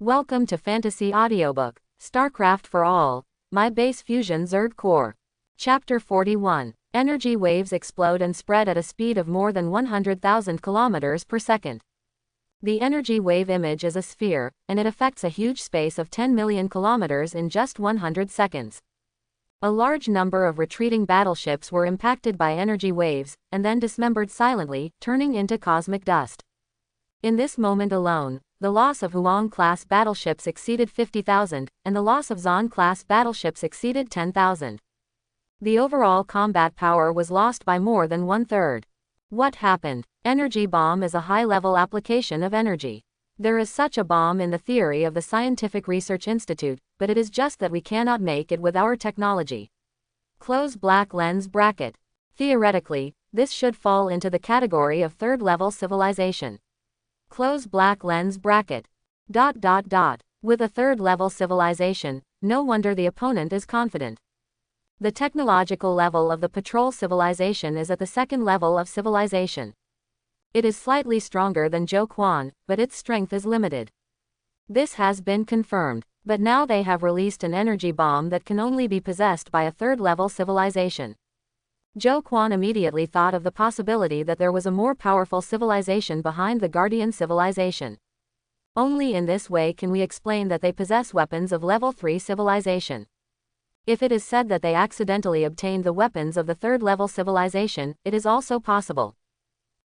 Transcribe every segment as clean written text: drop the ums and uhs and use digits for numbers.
Welcome to Fantasy Audiobook, Starcraft for All, My Base Fusion Zerg Core. Chapter 41. Energy waves explode and spread at a speed of more than 100,000 kilometers per second. The energy wave image is a sphere, and it affects a huge space of 10 million kilometers in just 100 seconds. A large number of retreating battleships were impacted by energy waves, and then dismembered silently, turning into cosmic dust. In this moment alone, the loss of Huang-class battleships exceeded 50,000, and the loss of Zon-class battleships exceeded 10,000. The overall combat power was lost by more than one-third. What happened? Energy bomb is a high-level application of energy. There is such a bomb in the theory of the Scientific Research Institute, but it is just that we cannot make it with our technology. Close black lens bracket. Theoretically, this should fall into the category of third-level civilization. Close black lens bracket. With a third-level civilization, no wonder the opponent is confident. The technological level of the patrol civilization is at the second level of civilization. It is slightly stronger than Zhou Quan, but its strength is limited. This has been confirmed, but now they have released an energy bomb that can only be possessed by a third-level civilization. Zhou Quan immediately thought of the possibility that there was a more powerful civilization behind the Guardian civilization. Only in this way can we explain that they possess weapons of level 3 civilization. If it is said that they accidentally obtained the weapons of the third-level civilization, it is also possible.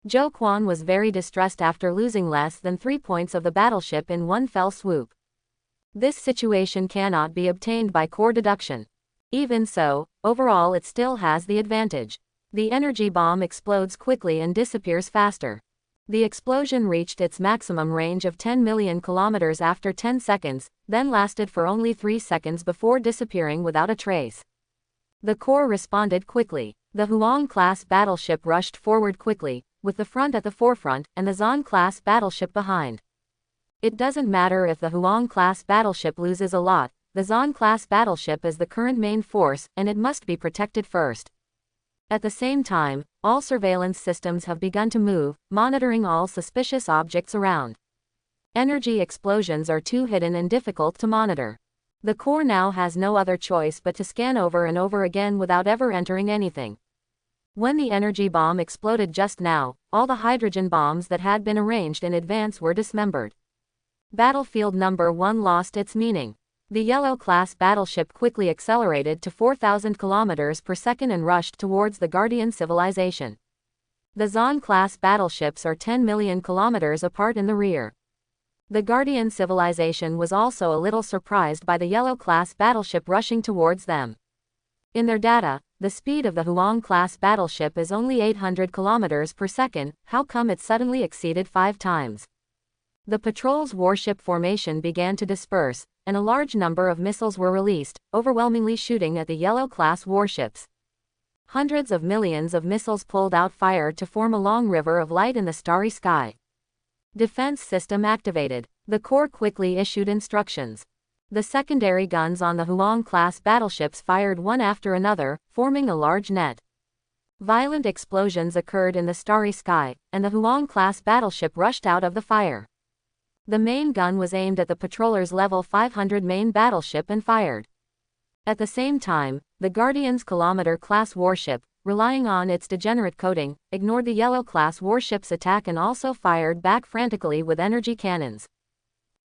Zhou Quan was very distressed after losing less than 3 points of the battleship in one fell swoop. This situation cannot be obtained by core deduction. Even so, overall it still has the advantage. The energy bomb explodes quickly and disappears faster. The explosion reached its maximum range of 10 million kilometers after 10 seconds, then lasted for only 3 seconds before disappearing without a trace. The core responded quickly. The Huang-class battleship rushed forward quickly, with the front at the forefront and the Zon-class battleship behind. It doesn't matter if the Huang-class battleship loses a lot, the Zon-class battleship is the current main force, and it must be protected first. At the same time, all surveillance systems have begun to move, monitoring all suspicious objects around. Energy explosions are too hidden and difficult to monitor. The core now has no other choice but to scan over and over again without ever entering anything. When the energy bomb exploded just now, all the hydrogen bombs that had been arranged in advance were dismembered. Battlefield number 1 lost its meaning. The Yellow-class battleship quickly accelerated to 4,000 kilometers per second and rushed towards the Guardian civilization. The Zon-class battleships are 10 million kilometers apart in the rear. The Guardian civilization was also a little surprised by the Yellow-class battleship rushing towards them. In their data, the speed of the Huang-class battleship is only 800 kilometers per second. How come it suddenly exceeded 5 times? The patrol's warship formation began to disperse, and a large number of missiles were released, overwhelmingly shooting at the Yellow-class warships. Hundreds of millions of missiles pulled out fire to form a long river of light in the starry sky. Defense system activated. The core quickly issued instructions. The secondary guns on the Huang-class battleships fired one after another, forming a large net. Violent explosions occurred in the starry sky, and the Huang-class battleship rushed out of the fire. The main gun was aimed at the patroller's level 500 main battleship and fired. At the same time, the Guardian's Kilometer-class warship, relying on its degenerate coating, ignored the Yellow-class warship's attack and also fired back frantically with energy cannons.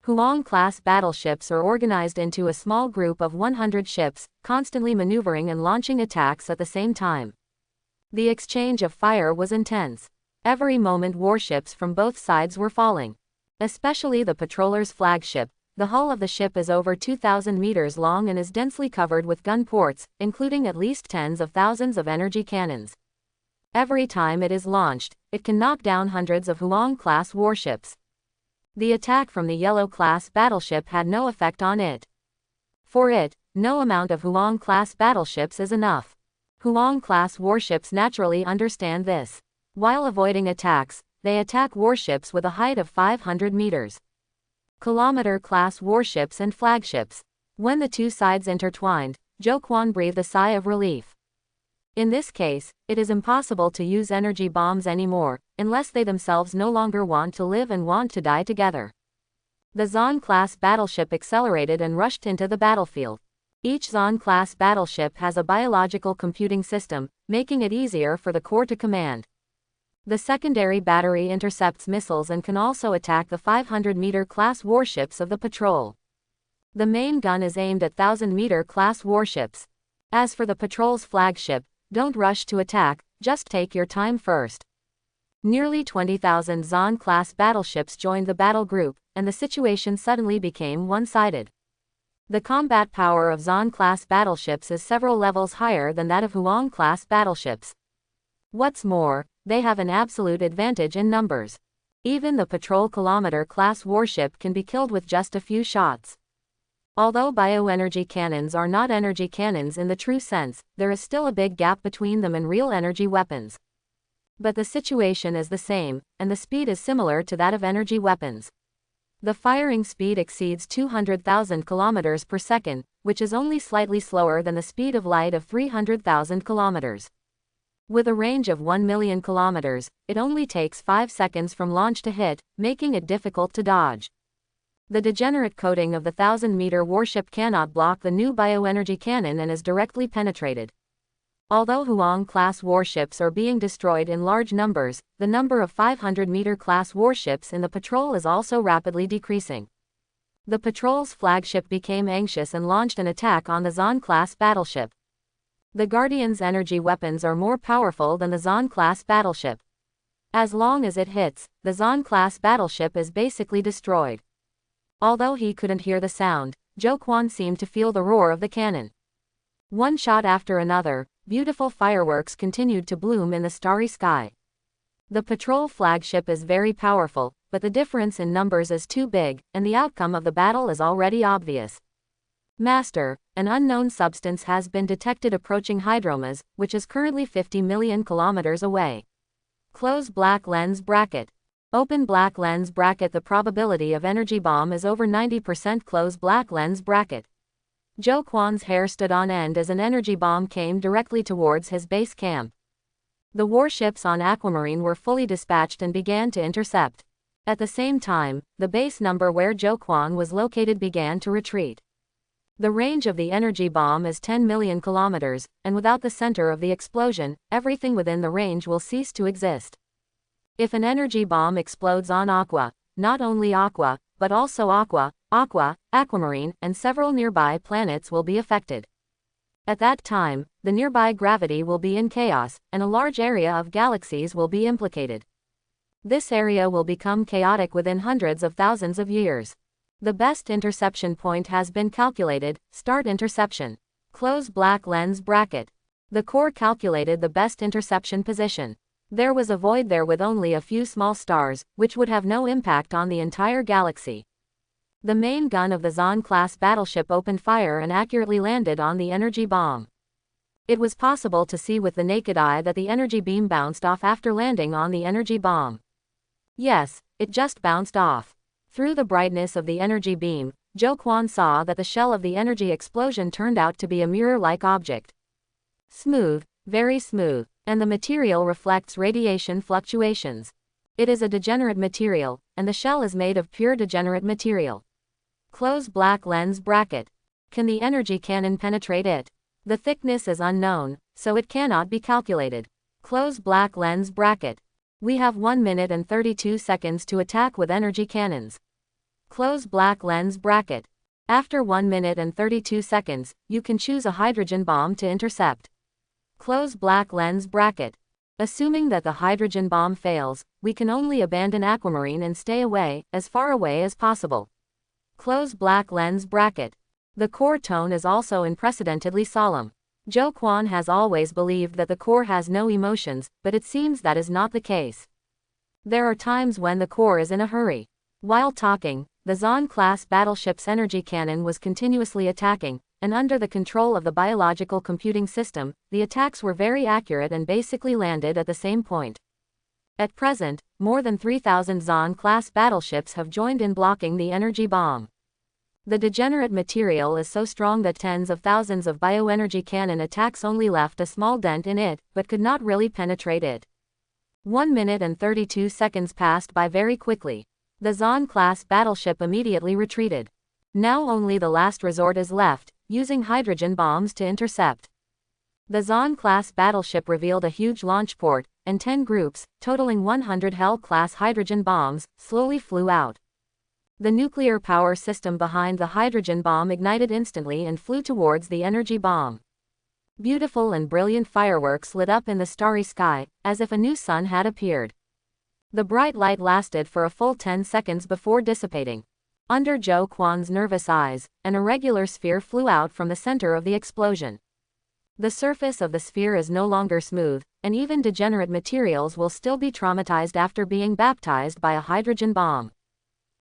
Huang-class battleships are organized into a small group of 100 ships, constantly maneuvering and launching attacks at the same time. The exchange of fire was intense. Every moment warships from both sides were falling. Especially the patroller's flagship. The hull of the ship is over 2,000 meters long and is densely covered with gun ports, including at least tens of thousands of energy cannons. Every time it is launched, it can knock down hundreds of Huang-class warships. The attack from the Yellow-class battleship had no effect on it. For it, no amount of Huang-class battleships is enough. Huang-class warships naturally understand this. While avoiding attacks, they attack warships with a height of 500 meters. Kilometer-class warships and flagships. When the two sides intertwined, Zhou Quan breathed a sigh of relief. In this case, it is impossible to use energy bombs anymore, unless they themselves no longer want to live and want to die together. The Zon-class battleship accelerated and rushed into the battlefield. Each Zon-class battleship has a biological computing system, making it easier for the core to command. The secondary battery intercepts missiles and can also attack the 500-meter class warships of the patrol. The main gun is aimed at 1,000-meter class warships. As for the patrol's flagship, don't rush to attack, just take your time first. Nearly 20,000 Zon-class battleships joined the battle group, and the situation suddenly became one-sided. The combat power of Zon-class battleships is several levels higher than that of Huang-class battleships. What's more, they have an absolute advantage in numbers. Even the patrol kilometer class warship can be killed with just a few shots. Although bioenergy cannons are not energy cannons in the true sense, there is still a big gap between them and real energy weapons. But the situation is the same, and the speed is similar to that of energy weapons. The firing speed exceeds 200,000 kilometers per second, which is only slightly slower than the speed of light of 300,000 kilometers. With a range of 1 million kilometers, it only takes 5 seconds from launch to hit, making it difficult to dodge. The degenerate coating of the 1,000-meter warship cannot block the new bioenergy cannon and is directly penetrated. Although Huang-class warships are being destroyed in large numbers, the number of 500-meter class warships in the patrol is also rapidly decreasing. The patrol's flagship became anxious and launched an attack on the Zon-class battleship. The Guardian's energy weapons are more powerful than the Zon-class battleship. As long as it hits, the Zon-class battleship is basically destroyed. Although he couldn't hear the sound, Zhou Quan seemed to feel the roar of the cannon. One shot after another, beautiful fireworks continued to bloom in the starry sky. The patrol flagship is very powerful, but the difference in numbers is too big, and the outcome of the battle is already obvious. Master, an unknown substance has been detected approaching Hydromas, which is currently 50 million kilometers away. Close black lens bracket. Open black lens bracket. The probability of energy bomb is over 90%. Close black lens bracket. Zhou Quan's hair stood on end as an energy bomb came directly towards his base camp. The warships on Aquamarine were fully dispatched and began to intercept. At the same time, the base number where Zhou Quan was located began to retreat. The range of the energy bomb is 10 million kilometers, and without the center of the explosion, everything within the range will cease to exist. If an energy bomb explodes on Aqua, not only Aqua, but also Aqua, Aquamarine, and several nearby planets will be affected. At that time, the nearby gravity will be in chaos, and a large area of galaxies will be implicated. This area will become chaotic within hundreds of thousands of years. The best interception point has been calculated. Start interception. Close black lens bracket. The core calculated the best interception position. There was a void there with only a few small stars, which would have no impact on the entire galaxy. The main gun of the Zon-class battleship opened fire and accurately landed on the energy bomb. It was possible to see with the naked eye that the energy beam bounced off after landing on the energy bomb. Yes, it just bounced off. Through the brightness of the energy beam, Zhou Quan saw that the shell of the energy explosion turned out to be a mirror-like object. Smooth, very smooth, and the material reflects radiation fluctuations. It is a degenerate material, and the shell is made of pure degenerate material. Close black lens bracket. Can the energy cannon penetrate it? The thickness is unknown, so it cannot be calculated. Close black lens bracket. We have 1 minute and 32 seconds to attack with energy cannons. Close black lens bracket. After 1 minute and 32 seconds, you can choose a hydrogen bomb to intercept. Close black lens bracket. Assuming that the hydrogen bomb fails, we can only abandon Aquamarine and stay away, as far away as possible. Close black lens bracket. The core tone is also unprecedentedly solemn. Zhou Quan has always believed that the core has no emotions, but it seems that is not the case. There are times when the core is in a hurry. While talking, the Zon-class battleship's energy cannon was continuously attacking, and under the control of the biological computing system, the attacks were very accurate and basically landed at the same point. At present, more than 3,000 Zon-class battleships have joined in blocking the energy bomb. The degenerate material is so strong that tens of thousands of bioenergy cannon attacks only left a small dent in it, but could not really penetrate it. 1 minute and 32 seconds passed by very quickly. The Zon-class battleship immediately retreated. Now only the last resort is left, using hydrogen bombs to intercept. The Zon-class battleship revealed a huge launch port, and 10 groups, totaling 100 Hell-class hydrogen bombs, slowly flew out. The nuclear power system behind the hydrogen bomb ignited instantly and flew towards the energy bomb. Beautiful and brilliant fireworks lit up in the starry sky, as if a new sun had appeared. The bright light lasted for a full 10 seconds before dissipating. Under Zhou Quan's nervous eyes, an irregular sphere flew out from the center of the explosion. The surface of the sphere is no longer smooth, and even degenerate materials will still be traumatized after being baptized by a hydrogen bomb.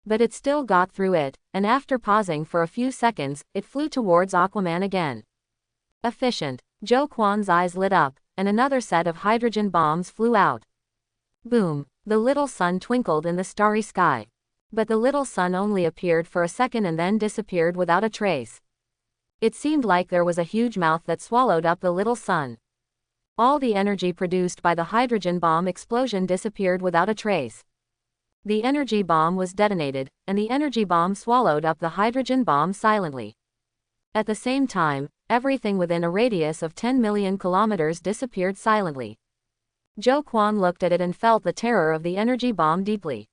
But it still got through it, and after pausing for a few seconds, it flew towards Aquaman again. Efficient. Zhou Quan's eyes lit up, and another set of hydrogen bombs flew out. Boom. The little sun twinkled in the starry sky. But the little sun only appeared for a second and then disappeared without a trace. It seemed like there was a huge mouth that swallowed up the little sun. All the energy produced by the hydrogen bomb explosion disappeared without a trace. The energy bomb was detonated, and the energy bomb swallowed up the hydrogen bomb silently. At the same time, everything within a radius of 10 million kilometers disappeared silently. Zhou Quan looked at it and felt the terror of the energy bomb deeply.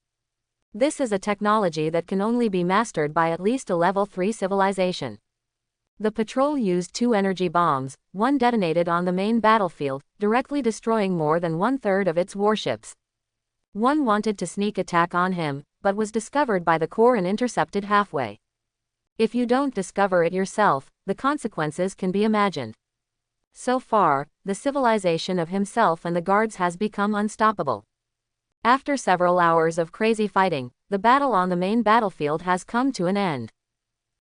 This is a technology that can only be mastered by at least a level 3 civilization. The patrol used 2 energy bombs, one detonated on the main battlefield, directly destroying more than 1/3 of its warships. One wanted to sneak attack on him, but was discovered by the core and intercepted halfway. If you don't discover it yourself, the consequences can be imagined. So far, the civilization of himself and the guards has become unstoppable. After several hours of crazy fighting, the battle on the main battlefield has come to an end.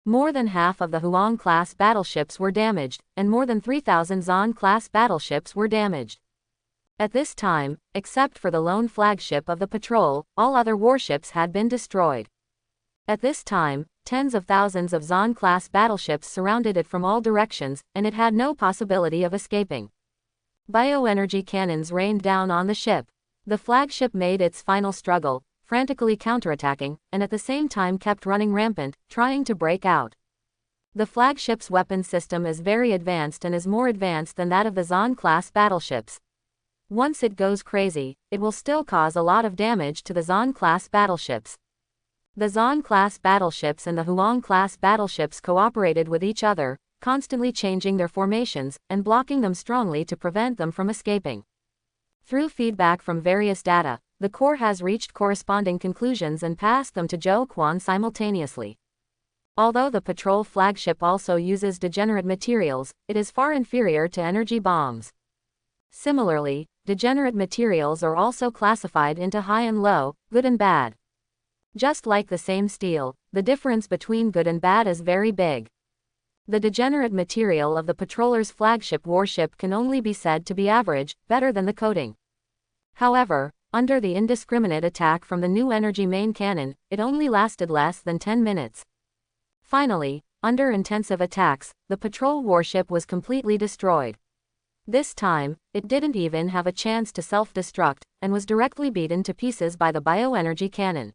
More than half of the Huang-class battleships were damaged, and more than 3,000 Zon-class battleships were damaged. At this time, except for the lone flagship of the patrol, all other warships had been destroyed. At this time, tens of thousands of Zon-class battleships surrounded it from all directions, and it had no possibility of escaping. Bioenergy cannons rained down on the ship. The flagship made its final struggle, frantically counterattacking, and at the same time kept running rampant, trying to break out. The flagship's weapon system is very advanced and is more advanced than that of the Zon-class battleships. Once it goes crazy, it will still cause a lot of damage to the Zon-class battleships. The Zon-class battleships and the Huang-class battleships cooperated with each other, constantly changing their formations, and blocking them strongly to prevent them from escaping. Through feedback from various data, the core has reached corresponding conclusions and passed them to Zhou Quan simultaneously. Although the patrol flagship also uses degenerate materials, it is far inferior to energy bombs. Similarly, degenerate materials are also classified into high and low, good and bad. Just like the same steel, the difference between good and bad is very big. The degenerate material of the patroller's flagship warship can only be said to be average, better than the coating. However, under the indiscriminate attack from the new energy main cannon, it only lasted less than 10 minutes. Finally, under intensive attacks, the patrol warship was completely destroyed. This time, it didn't even have a chance to self-destruct, and was directly beaten to pieces by the bioenergy cannon.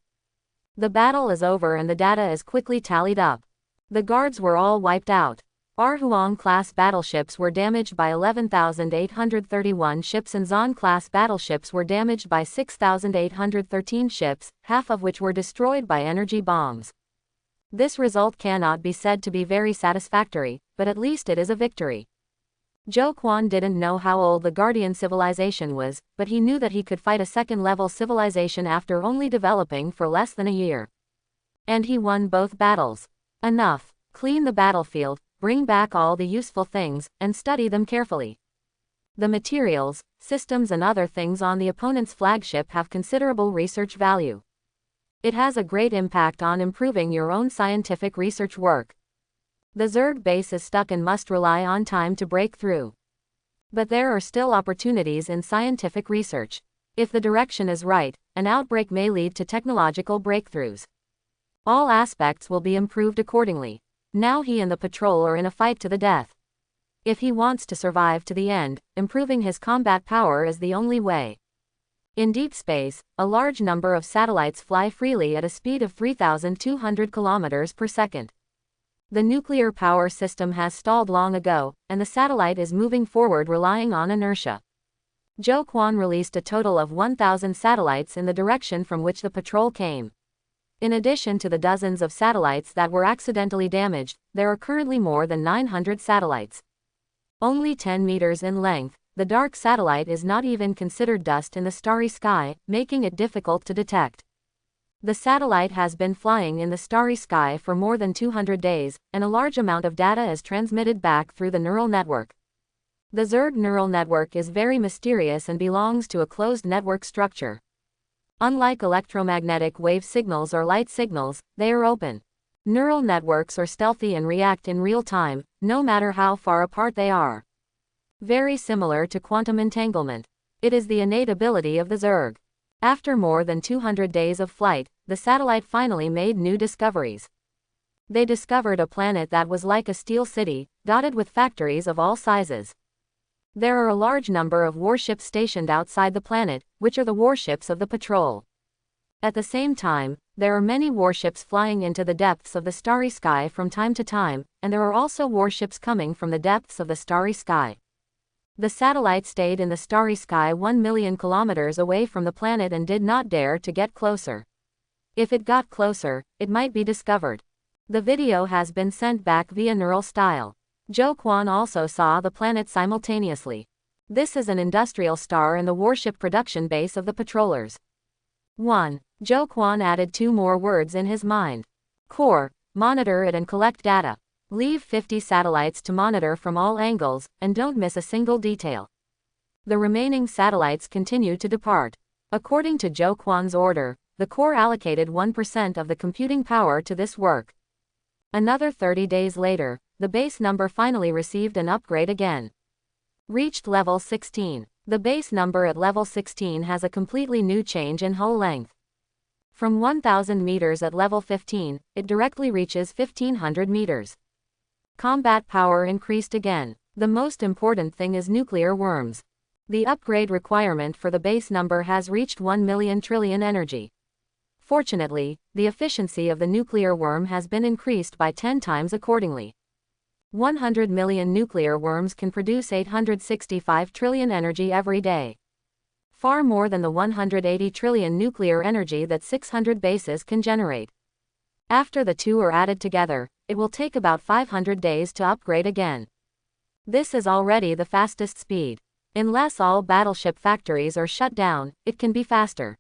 The battle is over and the data is quickly tallied up. The guards were all wiped out. Our Huang-class battleships were damaged by 11,831 ships and Zon-class battleships were damaged by 6,813 ships, half of which were destroyed by energy bombs. This result cannot be said to be very satisfactory, but at least it is a victory. Zhou Quan didn't know how old the Guardian civilization was, but he knew that he could fight a second-level civilization after only developing for less than a year. And he won both battles. Enough. Clean the battlefield, bring back all the useful things, and study them carefully. The materials, systems and other things on the opponent's flagship have considerable research value. It has a great impact on improving your own scientific research work. The Zerg base is stuck and must rely on time to break through. But there are still opportunities in scientific research. If the direction is right, an outbreak may lead to technological breakthroughs. All aspects will be improved accordingly. Now he and the patrol are in a fight to the death. If he wants to survive to the end, improving his combat power is the only way. In deep space, a large number of satellites fly freely at a speed of 3,200 kilometers per second. The nuclear power system has stalled long ago, and the satellite is moving forward relying on inertia. Zhou Quan released a total of 1,000 satellites in the direction from which the patrol came. In addition to the dozens of satellites that were accidentally damaged, there are currently more than 900 satellites. Only 10 meters in length, the dark satellite is not even considered dust in the starry sky, making it difficult to detect. The satellite has been flying in the starry sky for more than 200 days, and a large amount of data is transmitted back through the neural network. The Zerg neural network is very mysterious and belongs to a closed network structure. Unlike electromagnetic wave signals or light signals, they are open. Neural networks are stealthy and react in real time, no matter how far apart they are. Very similar to quantum entanglement. It is the innate ability of the Zerg. After more than 200 days of flight, the satellite finally made new discoveries. They discovered a planet that was like a steel city, dotted with factories of all sizes. There are a large number of warships stationed outside the planet, which are the warships of the patrol. At the same time, there are many warships flying into the depths of the starry sky from time to time, and there are also warships coming from the depths of the starry sky. The satellite stayed in the starry sky 1 million kilometers away from the planet and did not dare to get closer. If it got closer, it might be discovered. The video has been sent back via neural style. Zhou Quan also saw the planet simultaneously. This is an industrial star and the warship production base of the patrollers. 1. Zhou Quan added 2 more words in his mind. Core, monitor it and collect data. Leave 50 satellites to monitor from all angles, and don't miss a single detail. The remaining satellites continue to depart. According to Zhou Quan's order, the core allocated 1% of the computing power to this work. Another 30 days later, the base number finally received an upgrade again. Reached level 16. The base number at level 16 has a completely new change in hull length. From 1,000 meters at level 15, it directly reaches 1,500 meters. Combat power increased again. The most important thing is nuclear worms. The upgrade requirement for the base number has reached 1 million trillion energy. Fortunately, the efficiency of the nuclear worm has been increased by 10 times accordingly. 100 million nuclear worms can produce 865 trillion energy every day. Far more than the 180 trillion nuclear energy that 600 bases can generate. After the two are added together, it will take about 500 days to upgrade again. This is already the fastest speed. Unless all battleship factories are shut down, it can be faster.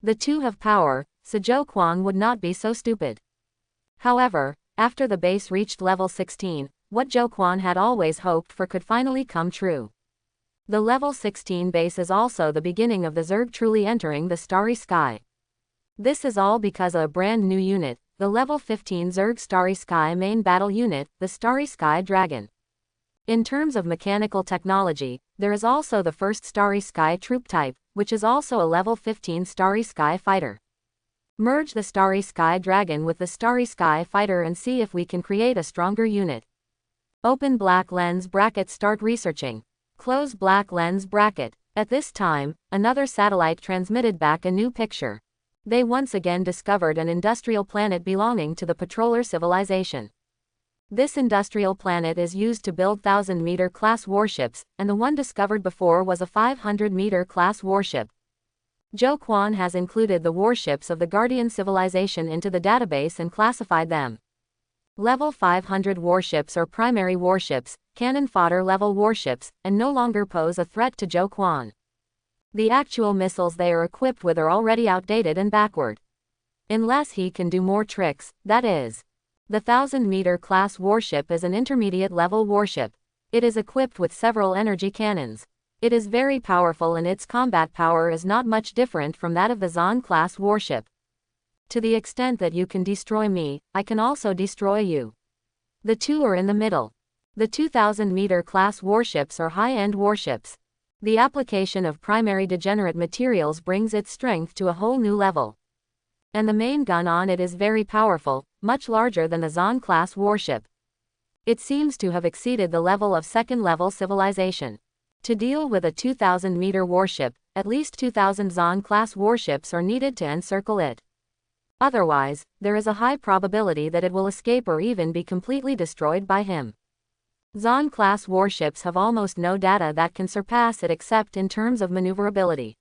The two have power, so Zhou Quan would not be so stupid. However, after the base reached level 16, what Zhou Quan had always hoped for could finally come true. The level 16 base is also the beginning of the Zerg truly entering the starry sky. This is all because of a brand new unit, the level 15 Zerg Starry Sky main battle unit, the Starry Sky Dragon. In terms of mechanical technology, there is also the first Starry Sky troop type, which is also a level 15 Starry Sky fighter. Merge the Starry Sky Dragon with the Starry Sky fighter and see if we can create a stronger unit. Open black lens bracket, start researching. Close black lens bracket. At this time, another satellite transmitted back a new picture. They once again discovered an industrial planet belonging to the patroller civilization. This industrial planet is used to build 1,000-meter class warships, and the one discovered before was a 500-meter class warship. Zhou Quan has included the warships of the Guardian civilization into the database and classified them. Level 500 warships are primary warships, cannon fodder level warships, and no longer pose a threat to Zhou Quan. The actual missiles they are equipped with are already outdated and backward. Unless he can do more tricks, that is. The 1,000-meter class warship is an intermediate level warship. It is equipped with several energy cannons. It is very powerful and its combat power is not much different from that of the Zon class warship. To the extent that you can destroy me, I can also destroy you. The two are in the middle. The 2,000-meter class warships are high-end warships. The application of primary degenerate materials brings its strength to a whole new level. And the main gun on it is very powerful, much larger than the Zon class warship. It seems to have exceeded the level of second-level civilization. To deal with a 2,000-meter warship, at least 2,000 Zon-class warships are needed to encircle it. Otherwise, there is a high probability that it will escape or even be completely destroyed by him. Zon-class warships have almost no data that can surpass it except in terms of maneuverability.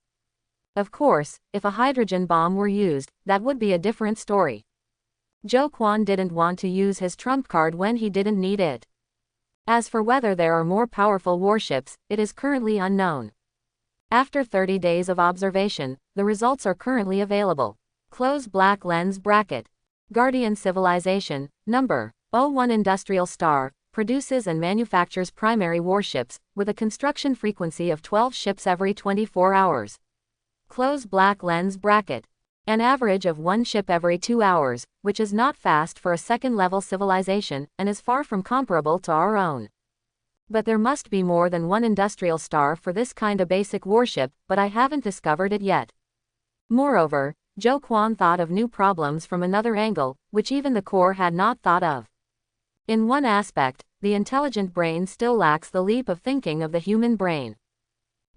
Of course, if a hydrogen bomb were used, that would be a different story. Zhou Quan didn't want to use his trump card when he didn't need it. As for whether there are more powerful warships, it is currently unknown. After 30 days of observation, the results are currently available. Close black lens bracket. Guardian Civilization, number 01 Industrial Star, produces and manufactures primary warships, with a construction frequency of 12 ships every 24 hours. Close black lens bracket. An average of 1 ship every 2 hours, which is not fast for a second-level civilization, and is far from comparable to our own. But there must be more than one industrial star for this kind of basic warship, but I haven't discovered it yet. Moreover, Zhou Quan thought of new problems from another angle, which even the core had not thought of. In one aspect, the intelligent brain still lacks the leap of thinking of the human brain.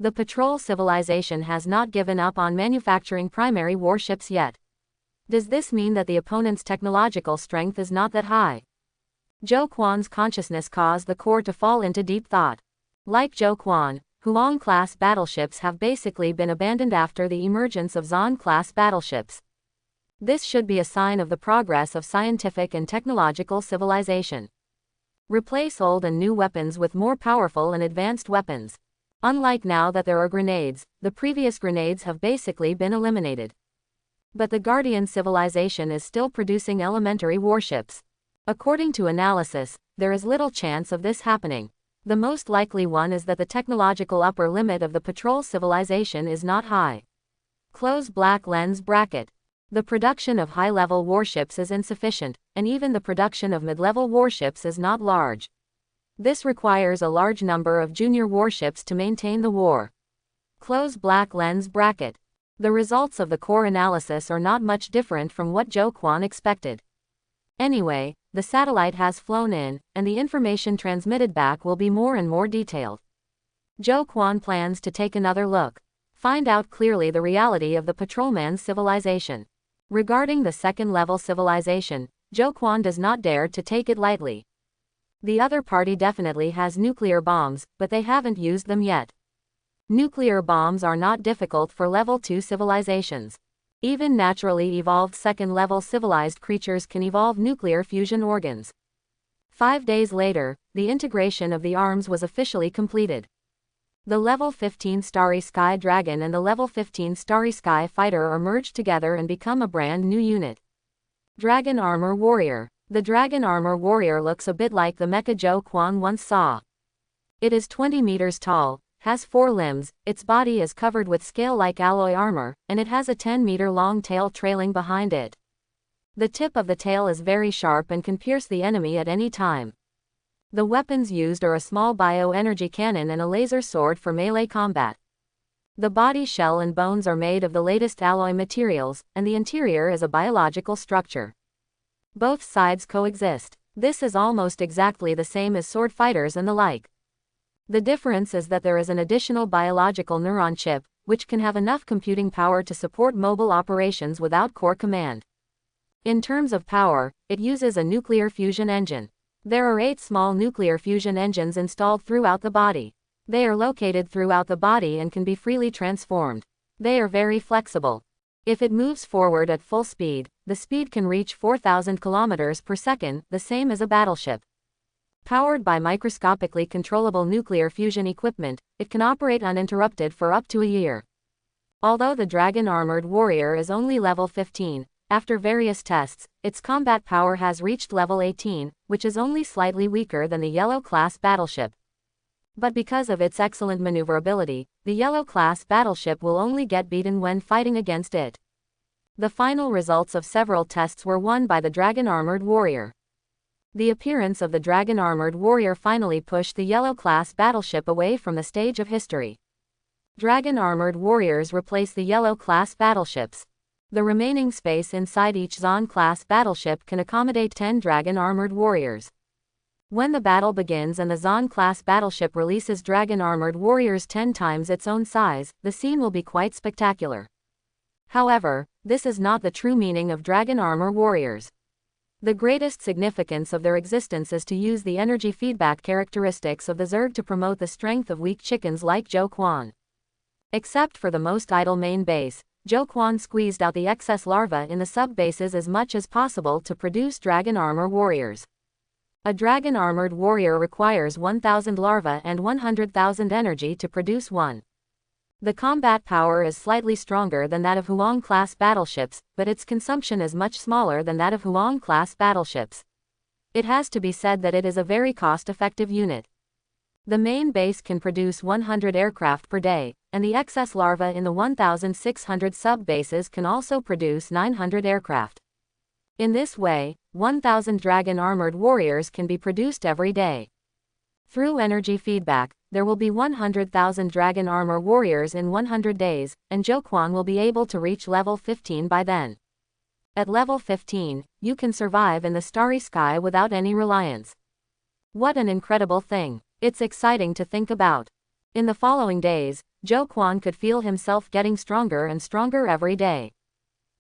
The patrol civilization has not given up on manufacturing primary warships yet. Does this mean that the opponent's technological strength is not that high? Zhou Quan's consciousness caused the core to fall into deep thought. Like Zhou Quan, Huang-class battleships have basically been abandoned after the emergence of Zon-class battleships. This should be a sign of the progress of scientific and technological civilization. Replace old and new weapons with more powerful and advanced weapons. Unlike now that there are grenades, the previous grenades have basically been eliminated. But the Guardian civilization is still producing elementary warships. According to analysis, there is little chance of this happening. The most likely one is that the technological upper limit of the patrol civilization is not high. Close black lens bracket. The production of high-level warships is insufficient, and even the production of mid-level warships is not large. This requires a large number of junior warships to maintain the war. Close black lens bracket. The results of the core analysis are not much different from what Zhou Quan expected. Anyway, the satellite has flown in, and the information transmitted back will be more and more detailed. Zhou Quan plans to take another look. Find out clearly the reality of the patrolman's civilization. Regarding the second-level civilization, Zhou Quan does not dare to take it lightly. The other party definitely has nuclear bombs, but they haven't used them yet. Nuclear bombs are not difficult for level 2 civilizations. Even naturally evolved second-level civilized creatures can evolve nuclear fusion organs. 5 days later, the integration of the arms was officially completed. The level 15 Starry Sky Dragon and the level 15 Starry Sky Fighter are merged together and become a brand new unit. Dragon Armor Warrior. The Dragon Armor Warrior looks a bit like the mecha Zhou Quan once saw. It is 20 meters tall, has 4 limbs, its body is covered with scale-like alloy armor, and it has a 10-meter-long tail trailing behind it. The tip of the tail is very sharp and can pierce the enemy at any time. The weapons used are a small bioenergy cannon and a laser sword for melee combat. The body, shell and bones are made of the latest alloy materials, and the interior is a biological structure. Both sides coexist. This is almost exactly the same as sword fighters and the like. The difference is that there is an additional biological neuron chip, which can have enough computing power to support mobile operations without core command. In terms of power, it uses a nuclear fusion engine. There are 8 small nuclear fusion engines installed throughout the body. They are located throughout the body and can be freely transformed. They are very flexible. If it moves forward at full speed, the speed can reach 4,000 kilometers per second, the same as a battleship. Powered by microscopically controllable nuclear fusion equipment, it can operate uninterrupted for up to a year. Although the Dragon Armored Warrior is only level 15, after various tests, its combat power has reached level 18, which is only slightly weaker than the Yellow-class battleship. But because of its excellent maneuverability, the Yellow-class battleship will only get beaten when fighting against it. The final results of several tests were won by the Dragon Armored Warrior. The appearance of the Dragon Armored Warrior finally pushed the Yellow-class battleship away from the stage of history. Dragon Armored Warriors replace the Yellow-class battleships. The remaining space inside each Zon-class battleship can accommodate 10 Dragon Armored Warriors. When the battle begins and the Zon-class battleship releases dragon-armored warriors 10 times its own size, the scene will be quite spectacular. However, this is not the true meaning of dragon armor warriors. The greatest significance of their existence is to use the energy feedback characteristics of the Zerg to promote the strength of weak chickens like Zhou Quan. Except for the most idle main base, Zhou Quan squeezed out the excess larvae in the sub-bases as much as possible to produce dragon armor warriors. A dragon-armored warrior requires 1,000 larvae and 100,000 energy to produce one. The combat power is slightly stronger than that of Huang-class battleships, but its consumption is much smaller than that of Huang-class battleships. It has to be said that it is a very cost-effective unit. The main base can produce 100 aircraft per day, and the excess larvae in the 1,600 sub-bases can also produce 900 aircraft. In this way, 1,000 dragon-armored warriors can be produced every day. Through energy feedback, there will be 100,000 dragon armor warriors in 100 days, and Zhou Quan will be able to reach level 15 by then. At level 15, you can survive in the starry sky without any reliance. What an incredible thing. It's exciting to think about. In the following days, Zhou Quan could feel himself getting stronger and stronger every day.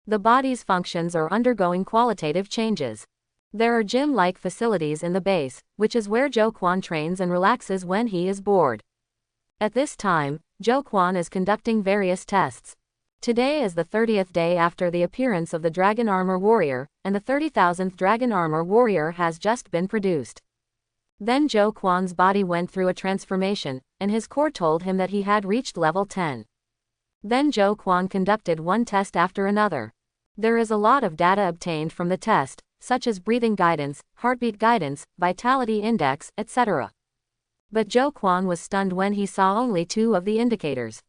The body's functions are undergoing qualitative changes. There are gym-like facilities in the base, which is where Zhou Quan trains and relaxes when he is bored. At this time, Zhou Quan is conducting various tests. Today is the 30th day after the appearance of the Dragon Armor Warrior, and the 30,000th Dragon Armor Warrior has just been produced. Then Zhou Quan's body went through a transformation, and his core told him that he had reached level 10. Then Zhou Quan conducted one test after another. There is a lot of data obtained from the test, such as breathing guidance, heartbeat guidance, vitality index, etc. But Zhou Quan was stunned when he saw only 2 of the indicators.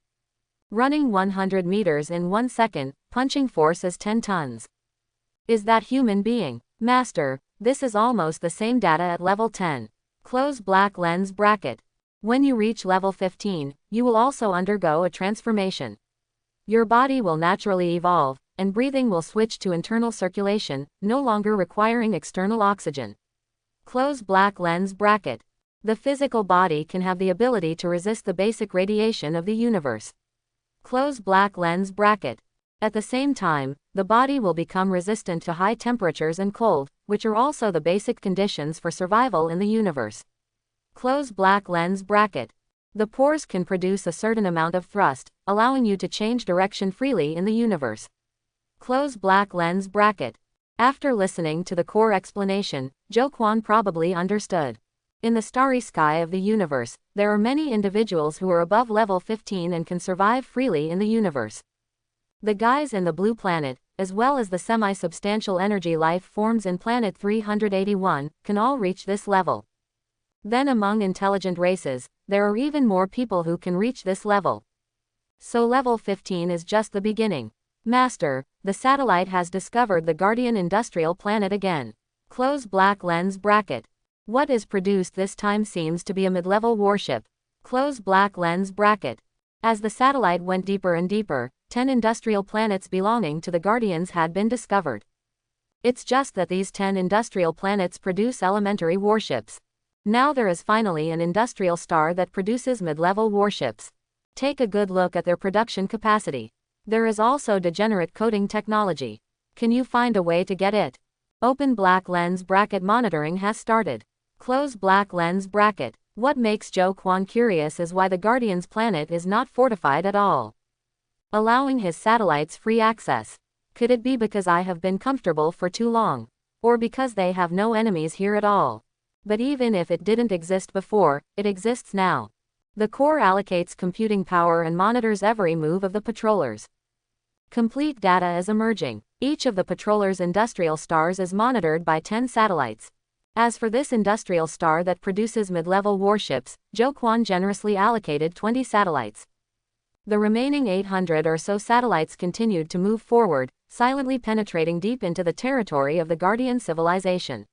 Running 100 meters in 1 second, punching force is 10 tons. Is that human being? Master, this is almost the same data at level 10. Close black lens bracket. When you reach level 15, you will also undergo a transformation. Your body will naturally evolve, and breathing will switch to internal circulation, no longer requiring external oxygen. Close black lens bracket. The physical body can have the ability to resist the basic radiation of the universe. Close black lens bracket. At the same time, the body will become resistant to high temperatures and cold, which are also the basic conditions for survival in the universe. Close black lens bracket. The pores can produce a certain amount of thrust, allowing you to change direction freely in the universe. Close black lens bracket. After listening to the core explanation, Zhou Quan probably understood. In the starry sky of the universe, there are many individuals who are above level 15 and can survive freely in the universe. The guys in the blue planet, as well as the semi-substantial energy life forms in planet 381, can all reach this level. Then among intelligent races, there are even more people who can reach this level. So level 15 is just the beginning. Master, the satellite has discovered the Guardian industrial planet again. Close black lens bracket. What is produced this time seems to be a mid-level warship. Close black lens bracket. As the satellite went deeper and deeper, 10 industrial planets belonging to the Guardians had been discovered. It's just that these 10 industrial planets produce elementary warships. Now there is finally an industrial star that produces mid-level warships. Take a good look at their production capacity. There is also degenerate coding technology. Can you find a way to get it? Open black lens bracket. Monitoring has started. Close black lens bracket. What makes Zhou Quan curious is why the Guardian's planet is not fortified at all, allowing his satellites free access. Could it be because I have been comfortable for too long? Or because they have no enemies here at all? But even if it didn't exist before, it exists now. The core allocates computing power and monitors every move of the patrollers. Complete data is emerging. Each of the patrollers' industrial stars is monitored by 10 satellites. As for this industrial star that produces mid-level warships, Zhou Quan generously allocated 20 satellites. The remaining 800 or so satellites continued to move forward, silently penetrating deep into the territory of the Guardian civilization.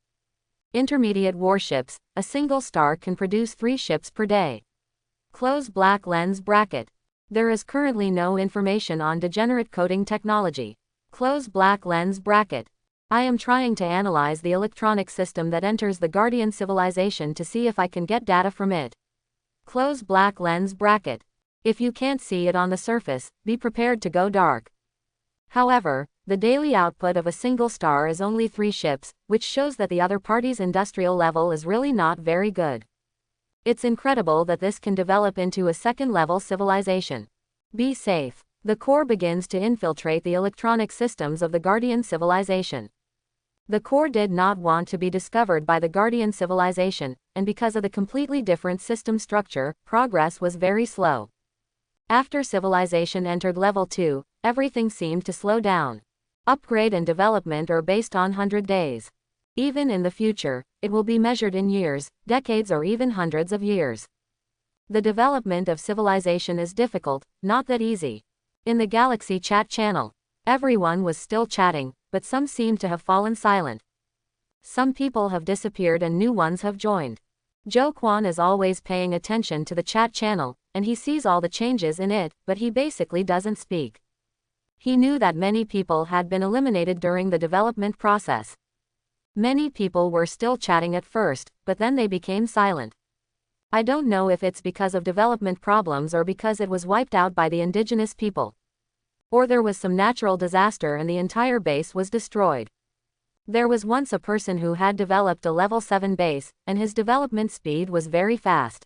Intermediate warships, a single star can produce 3 ships per day. Close black lens bracket. There is currently no information on degenerate coding technology. Close black lens bracket. I am trying to analyze the electronic system that enters the Guardian civilization to see if I can get data from it. Close black lens bracket. If you can't see it on the surface, be prepared to go dark. However, the daily output of a single star is only 3 ships, which shows that the other party's industrial level is really not very good. It's incredible that this can develop into a second-level civilization. Be safe. The core begins to infiltrate the electronic systems of the Guardian civilization. The core did not want to be discovered by the Guardian civilization, and because of the completely different system structure, progress was very slow. After civilization entered level 2, everything seemed to slow down. Upgrade and development are based on 100 days. Even in the future, it will be measured in years, decades or even hundreds of years. The development of civilization is difficult, not that easy. In the Galaxy chat channel, everyone was still chatting, but some seemed to have fallen silent. Some people have disappeared and new ones have joined. Joe Quan is always paying attention to the chat channel, and he sees all the changes in it, but he basically doesn't speak. He knew that many people had been eliminated during the development process. Many people were still chatting at first, but then they became silent. I don't know if it's because of development problems or because it was wiped out by the indigenous people. Or there was some natural disaster and the entire base was destroyed. There was once a person who had developed a level 7 base, and his development speed was very fast.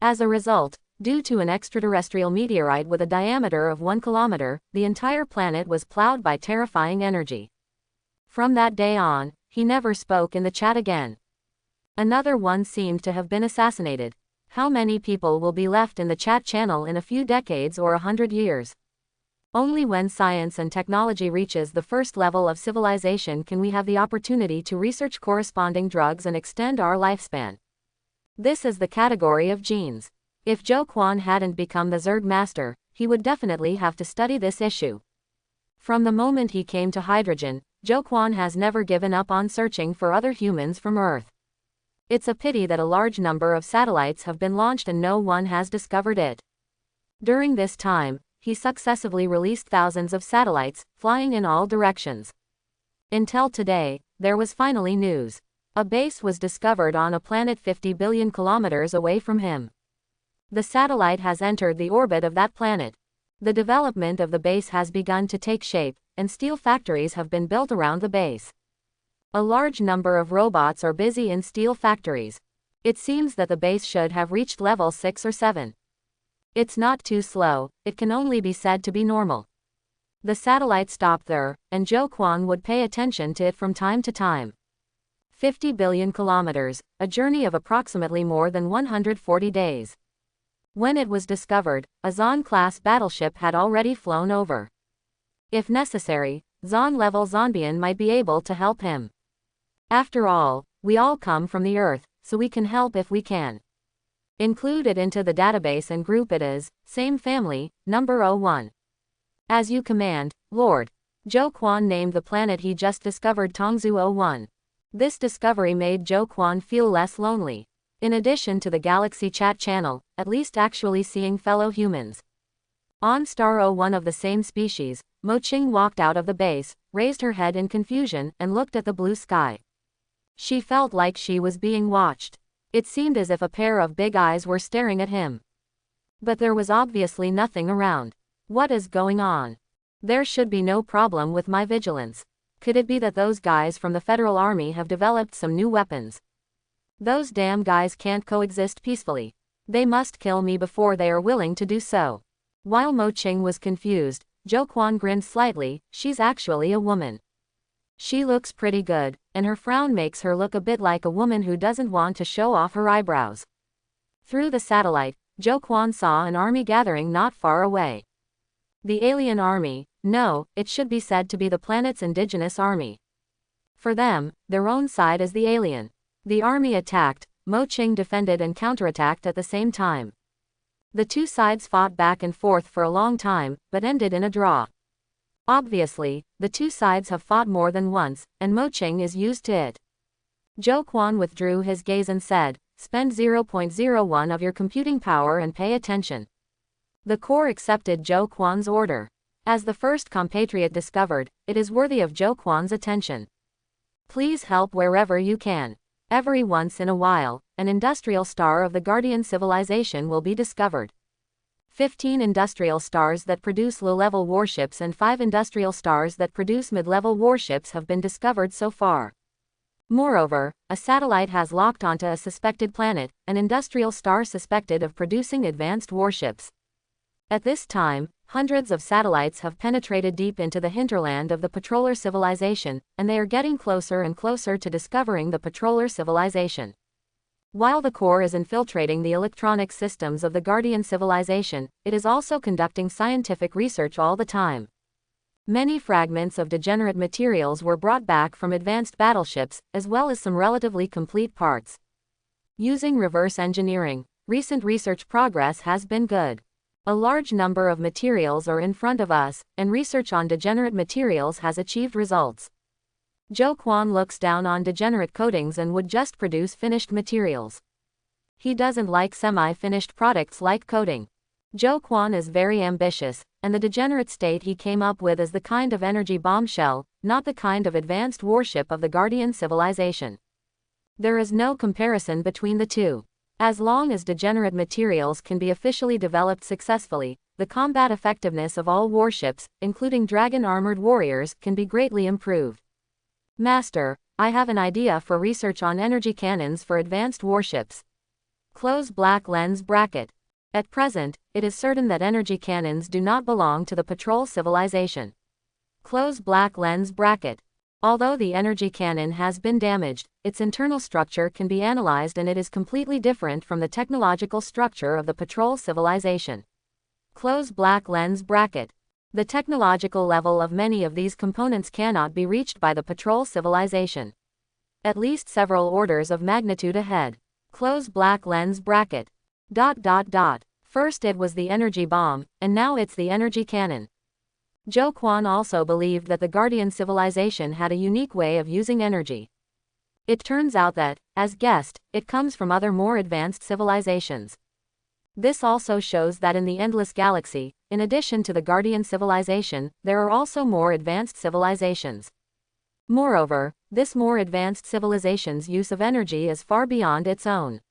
As a result, due to an extraterrestrial meteorite with a diameter of 1 kilometer, the entire planet was plowed by terrifying energy. From that day on, he never spoke in the chat again. Another one seemed to have been assassinated. How many people will be left in the chat channel in a few decades or 100 years? Only when science and technology reaches the first level of civilization can we have the opportunity to research corresponding drugs and extend our lifespan. This is the category of genes. If Joe Quan hadn't become the Zerg master, he would definitely have to study this issue. From the moment he came to hydrogen, Joe Quan has never given up on searching for other humans from Earth. It's a pity that a large number of satellites have been launched and no one has discovered it. During this time, he successively released thousands of satellites, flying in all directions. Until today, there was finally news. A base was discovered on a planet 50 billion kilometers away from him. The satellite has entered the orbit of that planet. The development of the base has begun to take shape, and steel factories have been built around the base. A large number of robots are busy in steel factories. It seems that the base should have reached level 6 or 7. It's not too slow, it can only be said to be normal. The satellite stopped there, and Joe Quan would pay attention to it from time to time. 50 billion kilometers, a journey of approximately more than 140 days. When it was discovered, a Zon-class battleship had already flown over. If necessary, Zon-level Zonbian might be able to help him. After all, we all come from the Earth, so we can help if we can. Include it into the database and group it as, same family, number 01. As you command, Lord. Joe Quan named the planet he just discovered Tongzu 01. This discovery made Joe Quan feel less lonely. In addition to the Galaxy chat channel, at least actually seeing fellow humans. On Star 01 of the same species, Mo Qing walked out of the base, raised her head in confusion, and looked at the blue sky. She felt like she was being watched. It seemed as if a pair of big eyes were staring at him. But there was obviously nothing around. What is going on? There should be no problem with my vigilance. Could it be that those guys from the Federal Army have developed some new weapons? Those damn guys can't coexist peacefully. They must kill me before they are willing to do so. While Mo Qing was confused, Joe Quan grinned slightly. She's actually a woman. She looks pretty good, and her frown makes her look a bit like a woman who doesn't want to show off her eyebrows. Through the satellite, Joe Quan saw an army gathering not far away. The alien army, no, it should be said to be the planet's indigenous army. For them, their own side is the alien. The army attacked, Mo Qing defended and counterattacked at the same time. The two sides fought back and forth for a long time, but ended in a draw. Obviously, the two sides have fought more than once, and Mo Qing is used to it. Joe Quan withdrew his gaze and said, "Spend 0.01 of your computing power and pay attention." The core accepted Joe Quan's order. As the first compatriot discovered, it is worthy of Joe Quan's attention. Please help wherever you can. Every once in a while, an industrial star of the Guardian civilization will be discovered. 15 industrial stars that produce low-level warships and 5 industrial stars that produce mid-level warships have been discovered so far. Moreover, a satellite has locked onto a suspected planet, an industrial star suspected of producing advanced warships. At this time, hundreds of satellites have penetrated deep into the hinterland of the patroller civilization, and they are getting closer and closer to discovering the patroller civilization. While the core is infiltrating the electronic systems of the Guardian civilization, it is also conducting scientific research all the time. Many fragments of degenerate materials were brought back from advanced battleships, as well as some relatively complete parts. Using reverse engineering, recent research progress has been good. A large number of materials are in front of us, and research on degenerate materials has achieved results. Zhou Quan looks down on degenerate coatings and would just produce finished materials. He doesn't like semi-finished products like coating. Zhou Quan is very ambitious, and the degenerate state he came up with is the kind of energy bombshell, not the kind of advanced warship of the Guardian civilization. There is no comparison between the two. As long as degenerate materials can be officially developed successfully, the combat effectiveness of all warships, including dragon-armored warriors, can be greatly improved. Master, I have an idea for research on energy cannons for advanced warships. Close black lens bracket. At present, it is certain that energy cannons do not belong to the patrol civilization. Close black lens bracket. Although the energy cannon has been damaged, its internal structure can be analyzed and it is completely different from the technological structure of the patrol civilization. Close black lens bracket. The technological level of many of these components cannot be reached by the patrol civilization. At least several orders of magnitude ahead. Close black lens bracket. First it was the energy bomb, and now it's the energy cannon. Zhou Quan also believed that the Guardian civilization had a unique way of using energy. It turns out that, as guessed, it comes from other more advanced civilizations. This also shows that in the endless galaxy, in addition to the Guardian civilization, there are also more advanced civilizations. Moreover, this more advanced civilization's use of energy is far beyond its own.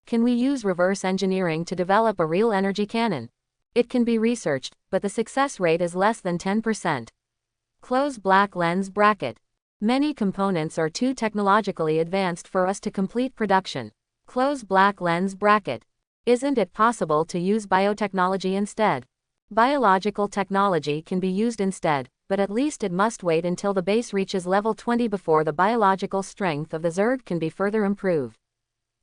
Can we use reverse engineering to develop a real energy cannon? It can be researched, but the success rate is less than 10%. Close black lens bracket. Many components are too technologically advanced for us to complete production. Close black lens bracket. Isn't it possible to use biotechnology instead? Biological technology can be used instead, but at least it must wait until the base reaches level 20 before the biological strength of the Zerg can be further improved.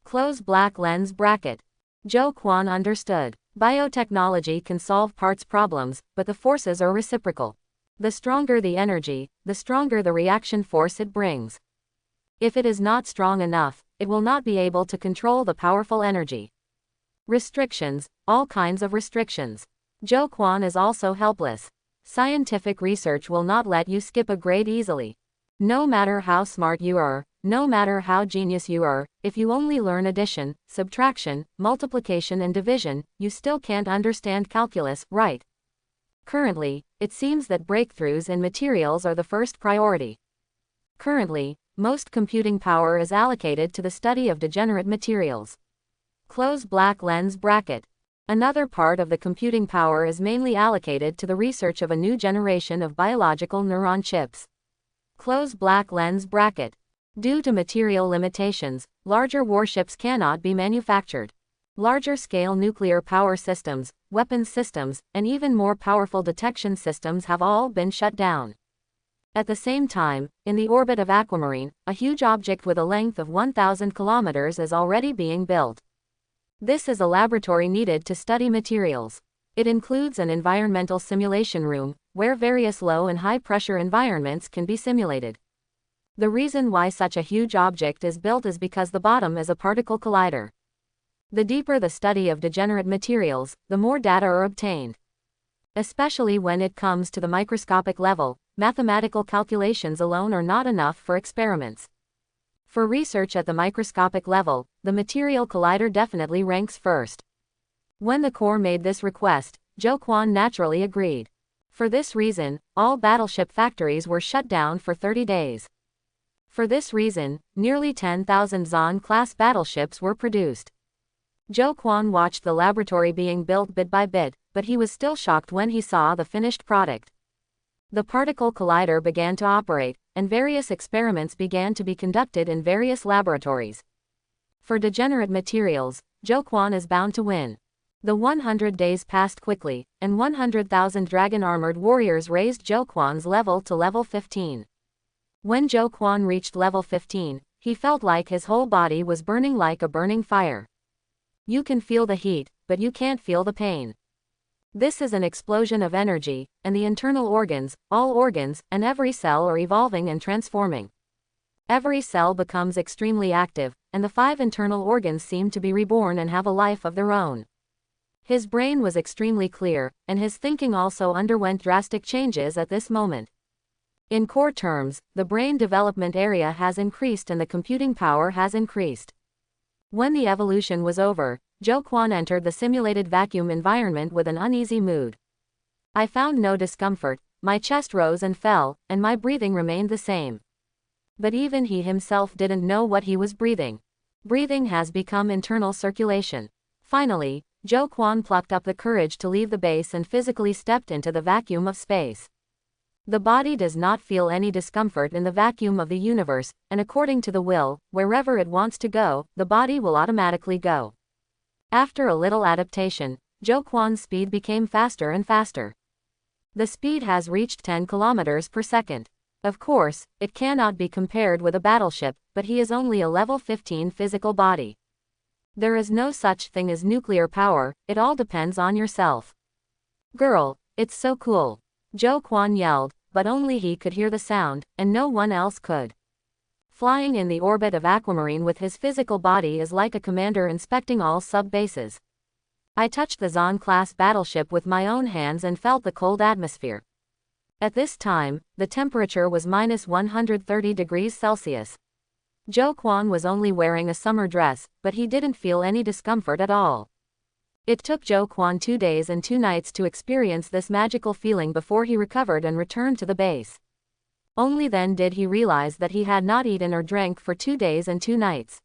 Close black lens bracket. Zhou Quan understood. Biotechnology can solve parts problems, but the forces are reciprocal. The stronger the energy, the stronger the reaction force it brings. If it is not strong enough, it will not be able to control the powerful energy. Restrictions, all kinds of restrictions. Zhou Quan is also helpless. Scientific research will not let you skip a grade easily. No matter how smart you are, no matter how genius you are, if you only learn addition, subtraction, multiplication and division, you still can't understand calculus, right? Currently, it seems that breakthroughs in materials are the first priority. Currently, most computing power is allocated to the study of degenerate materials. Close black lens bracket. Another part of the computing power is mainly allocated to the research of a new generation of biological neuron chips. Close black lens bracket. Due to material limitations, larger warships cannot be manufactured. Larger-scale nuclear power systems, weapons systems, and even more powerful detection systems have all been shut down. At the same time, in the orbit of Aquamarine, a huge object with a length of 1,000 kilometers is already being built. This is a laboratory needed to study materials. It includes an environmental simulation room, where various low and high-pressure environments can be simulated. The reason why such a huge object is built is because the bottom is a particle collider. The deeper the study of degenerate materials, the more data are obtained. Especially when it comes to the microscopic level, mathematical calculations alone are not enough for experiments. For research at the microscopic level, the material collider definitely ranks first. When the Corps made this request, Zhou Quan naturally agreed. For this reason, all battleship factories were shut down for 30 days. For this reason, nearly 10,000 Zon-class battleships were produced. Zhou Quan watched the laboratory being built bit by bit, but he was still shocked when he saw the finished product. The particle collider began to operate, and various experiments began to be conducted in various laboratories. For degenerate materials, Zhou Quan is bound to win. The 100 days passed quickly, and 100,000 dragon-armored warriors raised Zhou Quan's level to level 15. When Zhou Quan reached level 15, he felt like his whole body was burning like a burning fire. You can feel the heat, but you can't feel the pain. This is an explosion of energy, and the internal organs, all organs, and every cell are evolving and transforming. Every cell becomes extremely active, and the 5 internal organs seem to be reborn and have a life of their own. His brain was extremely clear, and his thinking also underwent drastic changes at this moment. In core terms, the brain development area has increased and the computing power has increased. When the evolution was over, Zhou Quan entered the simulated vacuum environment with an uneasy mood. I found no discomfort, my chest rose and fell, and my breathing remained the same. But even he himself didn't know what he was breathing. Breathing has become internal circulation. Finally, Zhou Quan plucked up the courage to leave the base and physically stepped into the vacuum of space. The body does not feel any discomfort in the vacuum of the universe, and according to the will, wherever it wants to go, the body will automatically go. After a little adaptation, Zhou Quan's speed became faster and faster. The speed has reached 10 kilometers per second. Of course, it cannot be compared with a battleship, but he is only a level 15 physical body. There is no such thing as nuclear power, it all depends on yourself. Girl, it's so cool. Zhou Quan yelled, but only he could hear the sound, and no one else could. Flying in the orbit of Aquamarine with his physical body is like a commander inspecting all sub-bases. I touched the Zon-class battleship with my own hands and felt the cold atmosphere. At this time, the temperature was minus 130 degrees Celsius. Zhou Quan was only wearing a summer dress, but he didn't feel any discomfort at all. It took Zhou Quan 2 days and 2 nights to experience this magical feeling before he recovered and returned to the base. Only then did he realize that he had not eaten or drank for 2 days and 2 nights.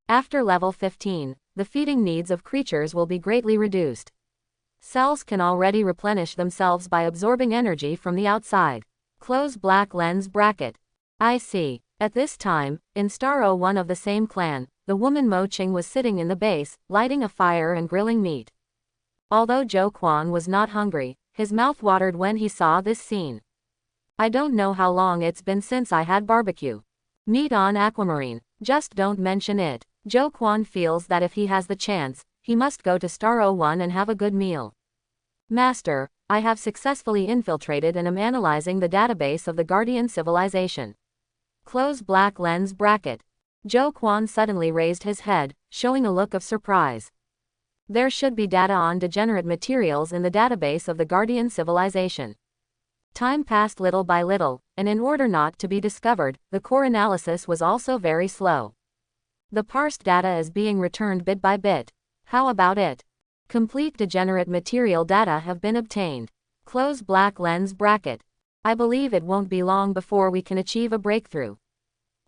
After level 15, the feeding needs of creatures will be greatly reduced. Cells can already replenish themselves by absorbing energy from the outside. Close black lens bracket. I see. At this time, in Star 01 of the same clan, the woman Mo Qing was sitting in the base, lighting a fire and grilling meat. Although Zhou Quan was not hungry, his mouth watered when he saw this scene. I don't know how long it's been since I had barbecue. Meat on Aquamarine, just don't mention it. Zhou Quan feels that if he has the chance, he must go to Star 01 and have a good meal. Master, I have successfully infiltrated and am analyzing the database of the Guardian civilization. Close black lens bracket. Zhou Quan suddenly raised his head, showing a look of surprise. There should be data on degenerate materials in the database of the Guardian civilization. Time passed little by little, and in order not to be discovered, the core analysis was also very slow. The parsed data is being returned bit by bit. How about it? Complete degenerate material data have been obtained. Close black lens bracket. I believe it won't be long before we can achieve a breakthrough.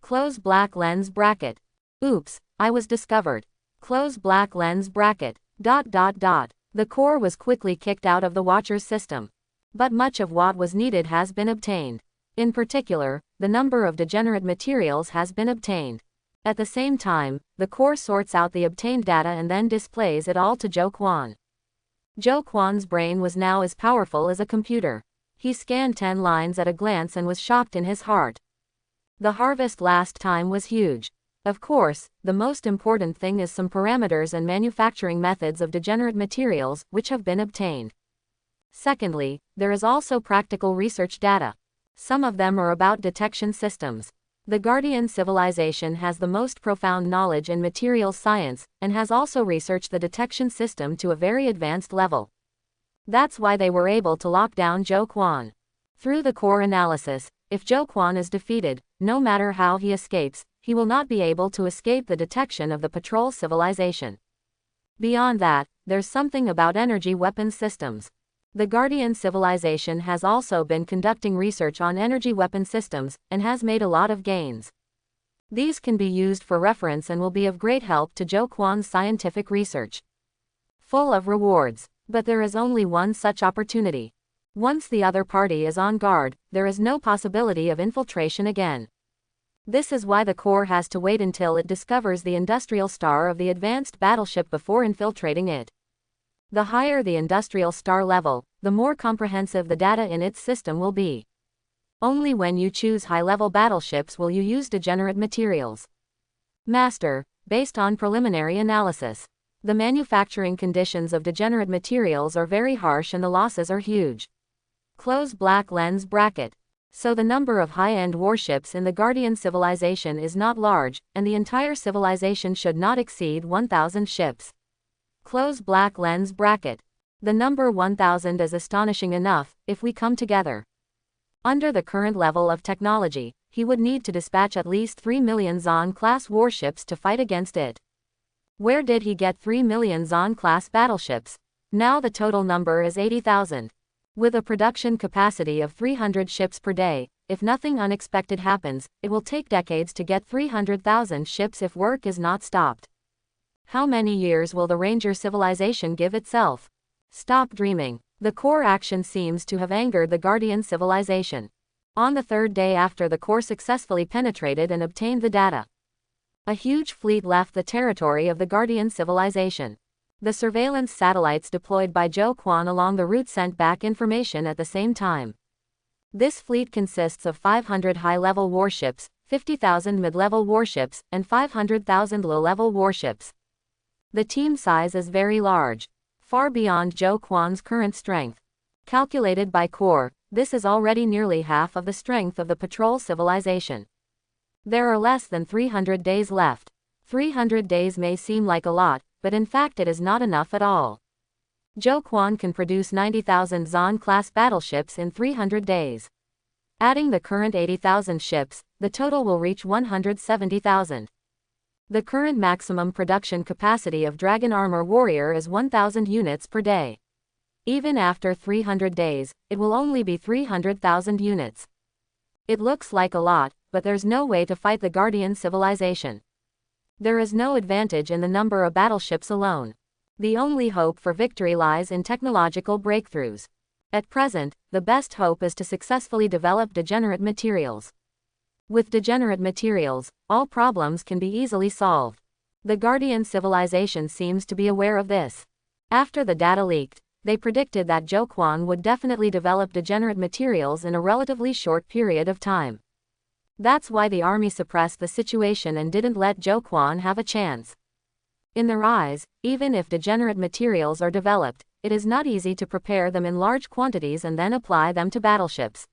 Close black lens bracket. Oops, I was discovered. Close black lens bracket. ... The core was quickly kicked out of the Watcher's system. But much of what was needed has been obtained. In particular, the number of degenerate materials has been obtained. At the same time, the core sorts out the obtained data and then displays it all to Zhou Quan. Zhou Quan's brain was now as powerful as a computer. He scanned 10 lines at a glance and was shocked in his heart. The harvest last time was huge. Of course, the most important thing is some parameters and manufacturing methods of degenerate materials, which have been obtained. Secondly, there is also practical research data. Some of them are about detection systems. The Guardian civilization has the most profound knowledge in materials science, and has also researched the detection system to a very advanced level. That's why they were able to lock down Zhou Quan. Through the core analysis, if Zhou Quan is defeated, no matter how he escapes, he will not be able to escape the detection of the patrol civilization. Beyond that, there's something about energy weapons systems. The Guardian civilization has also been conducting research on energy weapon systems, and has made a lot of gains. These can be used for reference and will be of great help to Zhou Quan's scientific research. Full of rewards. But there is only one such opportunity. Once the other party is on guard, there is no possibility of infiltration again. This is why the Corps has to wait until it discovers the industrial star of the advanced battleship before infiltrating it. The higher the industrial star level, the more comprehensive the data in its system will be. Only when you choose high-level battleships will you use degenerate materials. Master, based on preliminary analysis, the manufacturing conditions of degenerate materials are very harsh and the losses are huge. Close black lens bracket. So the number of high-end warships in the Guardian civilization is not large, and the entire civilization should not exceed 1,000 ships. Close black lens bracket. The number 1,000 is astonishing enough, if we come together. Under the current level of technology, he would need to dispatch at least 3 million Zon-class warships to fight against it. Where did he get 3 million Zon-class battleships? Now the total number is 80,000. With a production capacity of 300 ships per day, if nothing unexpected happens, it will take decades to get 300,000 ships if work is not stopped. How many years will the Ranger civilization give itself? Stop dreaming. The Corps action seems to have angered the Guardian civilization. On the third day after the Corps successfully penetrated and obtained the data, a huge fleet left the territory of the Guardian civilization. The surveillance satellites deployed by Zhou Quan along the route sent back information at the same time. This fleet consists of 500 high-level warships, 50,000 mid-level warships, and 500,000 low-level warships. The team size is very large, far beyond Zhou Quan's current strength. Calculated by Corps, this is already nearly half of the strength of the patrol civilization. There are less than 300 days left. 300 days may seem like a lot, but in fact it is not enough at all. Zhou Quan can produce 90,000 Zon-class battleships in 300 days. Adding the current 80,000 ships, the total will reach 170,000. The current maximum production capacity of Dragon Armor Warrior is 1,000 units per day. Even after 300 days, it will only be 300,000 units. It looks like a lot, but there's no way to fight the Guardian civilization. There is no advantage in the number of battleships alone. The only hope for victory lies in technological breakthroughs. At present, the best hope is to successfully develop degenerate materials. With degenerate materials, all problems can be easily solved. The Guardian civilization seems to be aware of this. After the data leaked, they predicted that Zhou Quan would definitely develop degenerate materials in a relatively short period of time. That's why the army suppressed the situation and didn't let Zhou Quan have a chance. In their eyes, even if degenerate materials are developed, it is not easy to prepare them in large quantities and then apply them to battleships.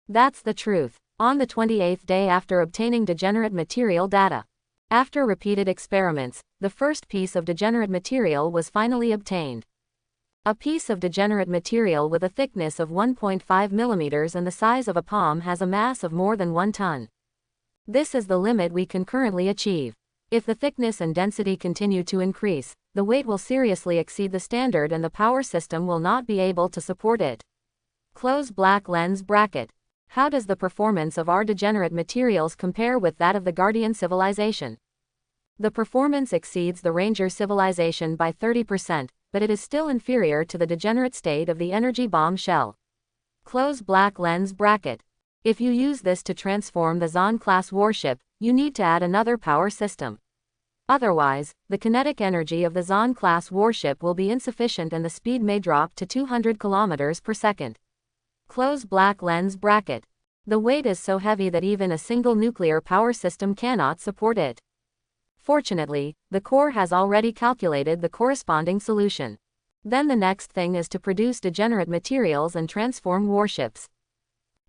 That's the truth. On the 28th day after obtaining degenerate material data, after repeated experiments, the first piece of degenerate material was finally obtained. A piece of degenerate material with a thickness of 1.5 mm and the size of a palm has a mass of more than 1 ton. This is the limit we can currently achieve. If the thickness and density continue to increase, the weight will seriously exceed the standard and the power system will not be able to support it. Close black lens bracket. How does the performance of our degenerate materials compare with that of the Guardian civilization? The performance exceeds the Ranger civilization by 30%, but it is still inferior to the degenerate state of the energy bomb shell. Close black lens bracket. If you use this to transform the Zon-class warship, you need to add another power system. Otherwise, the kinetic energy of the Zon-class warship will be insufficient and the speed may drop to 200 km per second. Close black lens bracket. The weight is so heavy that even a single nuclear power system cannot support it. Fortunately, the Corps has already calculated the corresponding solution. Then the next thing is to produce degenerate materials and transform warships.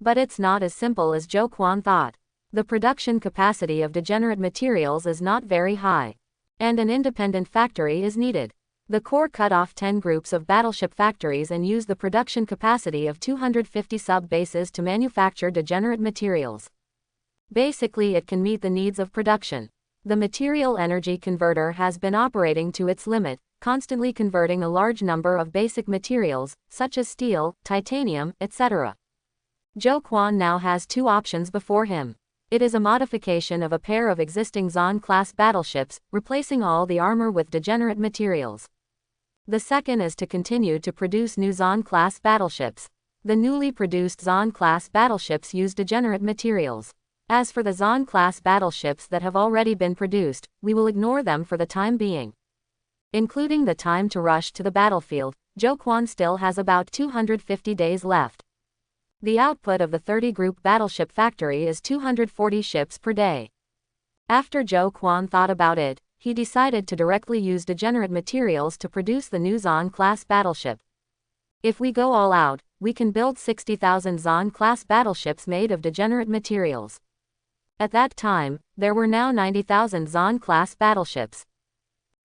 But it's not as simple as Zhou Quan thought. The production capacity of degenerate materials is not very high, and an independent factory is needed. The Corps cut off 10 groups of battleship factories and used the production capacity of 250 sub-bases to manufacture degenerate materials. Basically, it can meet the needs of production. The material energy converter has been operating to its limit, constantly converting a large number of basic materials, such as steel, titanium, etc. Zhou Quan now has 2 options before him. It is a modification of a pair of existing Zon-class battleships, replacing all the armor with degenerate materials. The second is to continue to produce new Zon-class battleships. The newly produced Zon-class battleships use degenerate materials. As for the Zon-class battleships that have already been produced, we will ignore them for the time being. Including the time to rush to the battlefield, Zhou Quan still has about 250 days left. The output of the 30-group battleship factory is 240 ships per day. After Zhou Quan thought about it, he decided to directly use degenerate materials to produce the new Zon-class battleship. If we go all out, we can build 60,000 Zon-class battleships made of degenerate materials. At that time, there were now 90,000 Zon-class battleships.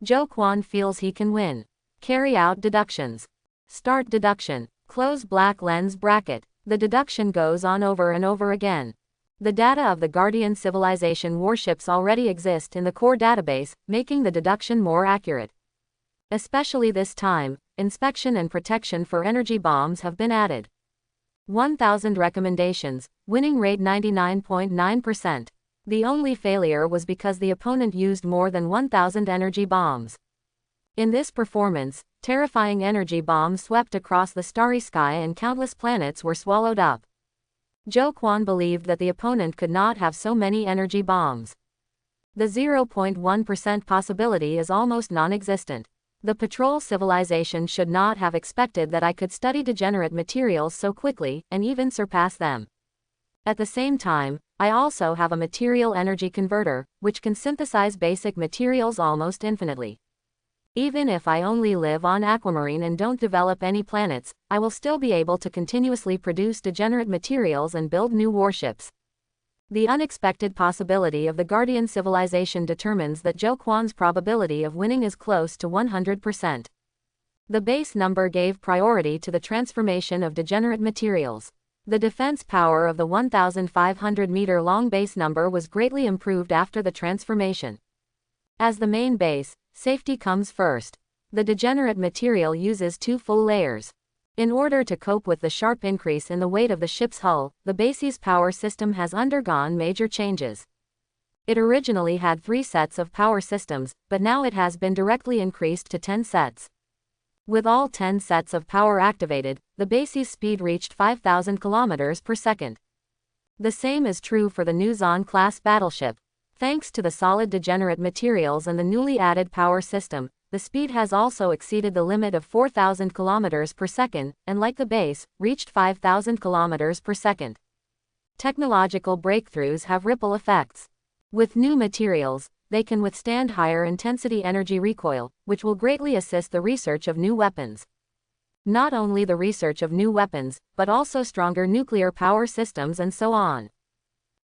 Zhou Quan feels he can win. Carry out deductions. Start deduction. Close black lens bracket. The deduction goes on over and over again. The data of the Guardian civilization warships already exist in the core database, making the deduction more accurate. Especially this time, inspection and protection for energy bombs have been added. 1,000 recommendations, winning rate 99.9%. The only failure was because the opponent used more than 1,000 energy bombs. In this performance, terrifying energy bombs swept across the starry sky and countless planets were swallowed up. Zhou Quan believed that the opponent could not have so many energy bombs. The 0.1% possibility is almost non-existent. The patrol civilization should not have expected that I could study degenerate materials so quickly, and even surpass them. At the same time, I also have a material energy converter, which can synthesize basic materials almost infinitely. Even if I only live on Aquamarine and don't develop any planets, I will still be able to continuously produce degenerate materials and build new warships. The unexpected possibility of the Guardian civilization determines that Zhou Quan's probability of winning is close to 100%. The base number gave priority to the transformation of degenerate materials. The defense power of the 1,500-meter-long base number was greatly improved after the transformation. As the main base, safety comes first. The degenerate material uses 2 full layers. In order to cope with the sharp increase in the weight of the ship's hull, the base's power system has undergone major changes. It originally had 3 sets of power systems, but now it has been directly increased to 10 sets. With all 10 sets of power activated, the base's speed reached 5,000 km per second. The same is true for the new Zon-class battleship. Thanks to the solid degenerate materials and the newly added power system, the speed has also exceeded the limit of 4,000 km per second, and like the base, reached 5,000 km per second. Technological breakthroughs have ripple effects. With new materials, they can withstand higher intensity energy recoil, which will greatly assist the research of new weapons. Not only the research of new weapons, but also stronger nuclear power systems and so on.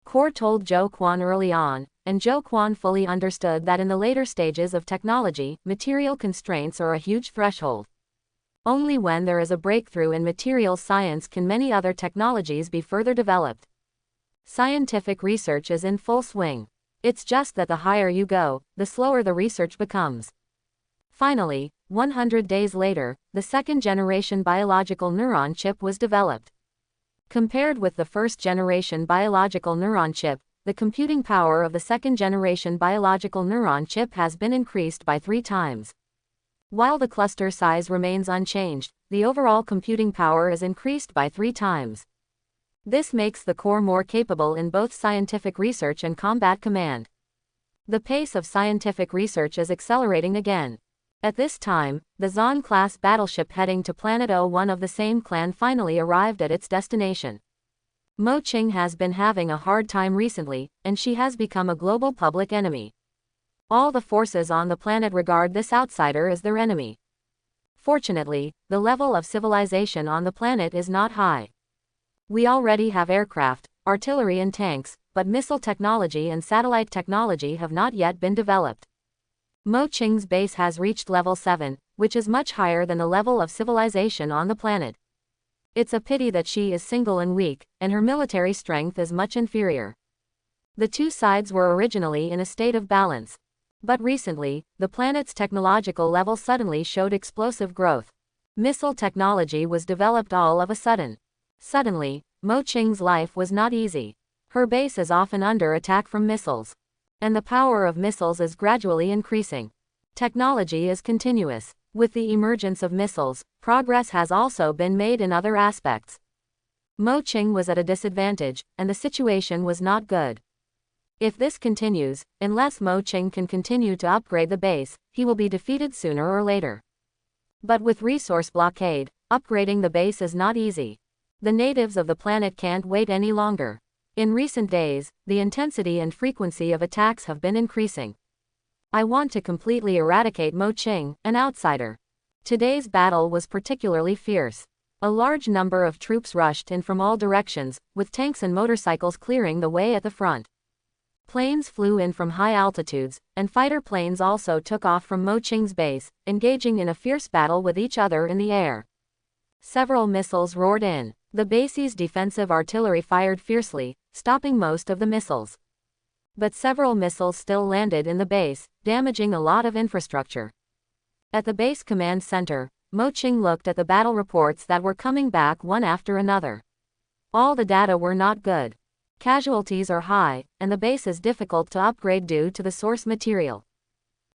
Core told Zhou Quan early on, and Zhou Quan fully understood that in the later stages of technology, material constraints are a huge threshold. Only when there is a breakthrough in materials science can many other technologies be further developed. Scientific research is in full swing. It's just that the higher you go, the slower the research becomes. Finally, 100 days later, the second-generation biological neuron chip was developed. Compared with the first-generation biological neuron chip, the computing power of the second-generation biological neuron chip has been increased by 3 times. While the cluster size remains unchanged, the overall computing power is increased by 3 times. This makes the core more capable in both scientific research and combat command. The pace of scientific research is accelerating again. At this time, the Zon-class battleship heading to Planet O1 of the same clan finally arrived at its destination. Mo Qing has been having a hard time recently, and she has become a global public enemy. All the forces on the planet regard this outsider as their enemy. Fortunately, the level of civilization on the planet is not high. We already have aircraft, artillery and tanks, but missile technology and satellite technology have not yet been developed. Mo Qing's base has reached level 7, which is much higher than the level of civilization on the planet. It's a pity that she is single and weak, and her military strength is much inferior. The two sides were originally in a state of balance. But recently, the planet's technological level suddenly showed explosive growth. Missile technology was developed all of a sudden. Suddenly, Mo Qing's life was not easy. Her base is often under attack from missiles. And the power of missiles is gradually increasing. Technology is continuous. With the emergence of missiles, progress has also been made in other aspects. Mo Qing was at a disadvantage, and the situation was not good. If this continues, unless Mo Qing can continue to upgrade the base, he will be defeated sooner or later. But with resource blockade, upgrading the base is not easy. The natives of the planet can't wait any longer. In recent days, the intensity and frequency of attacks have been increasing. I want to completely eradicate Mo Qing, an outsider. Today's battle was particularly fierce. A large number of troops rushed in from all directions, with tanks and motorcycles clearing the way at the front. Planes flew in from high altitudes, and fighter planes also took off from Mo Qing's base, engaging in a fierce battle with each other in the air. Several missiles roared in. The base's defensive artillery fired fiercely, stopping most of the missiles. But several missiles still landed in the base, damaging a lot of infrastructure. At the base command center, Mo Qing looked at the battle reports that were coming back one after another. All the data were not good. Casualties are high, and the base is difficult to upgrade due to the source material.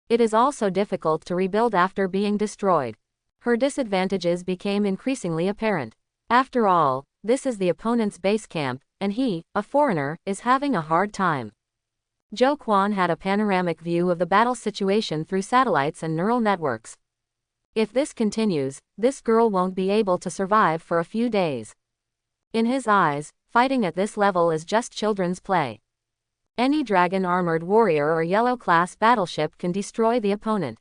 It is also difficult to rebuild after being destroyed. Her disadvantages became increasingly apparent. After all, this is the opponent's base camp, and he, a foreigner, is having a hard time. Zhou Quan had a panoramic view of the battle situation through satellites and neural networks. If this continues, this girl won't be able to survive for a few days. In his eyes, fighting at this level is just children's play. Any dragon-armored warrior or yellow-class battleship can destroy the opponent.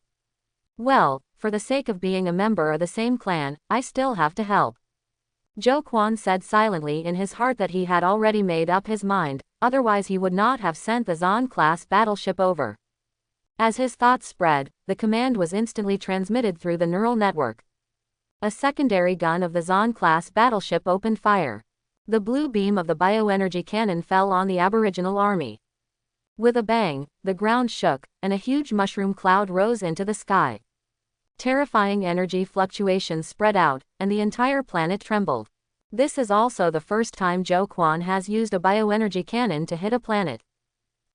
Well, for the sake of being a member of the same clan, I still have to help. Zhou Quan said silently in his heart that he had already made up his mind, otherwise he would not have sent the Zan-class battleship over. As his thoughts spread, the command was instantly transmitted through the neural network. A secondary gun of the Zan-class battleship opened fire. The blue beam of the bioenergy cannon fell on the Aboriginal army. With a bang, the ground shook, and a huge mushroom cloud rose into the sky. Terrifying energy fluctuations spread out, and the entire planet trembled. This is also the first time Zhou Quan has used a bioenergy cannon to hit a planet.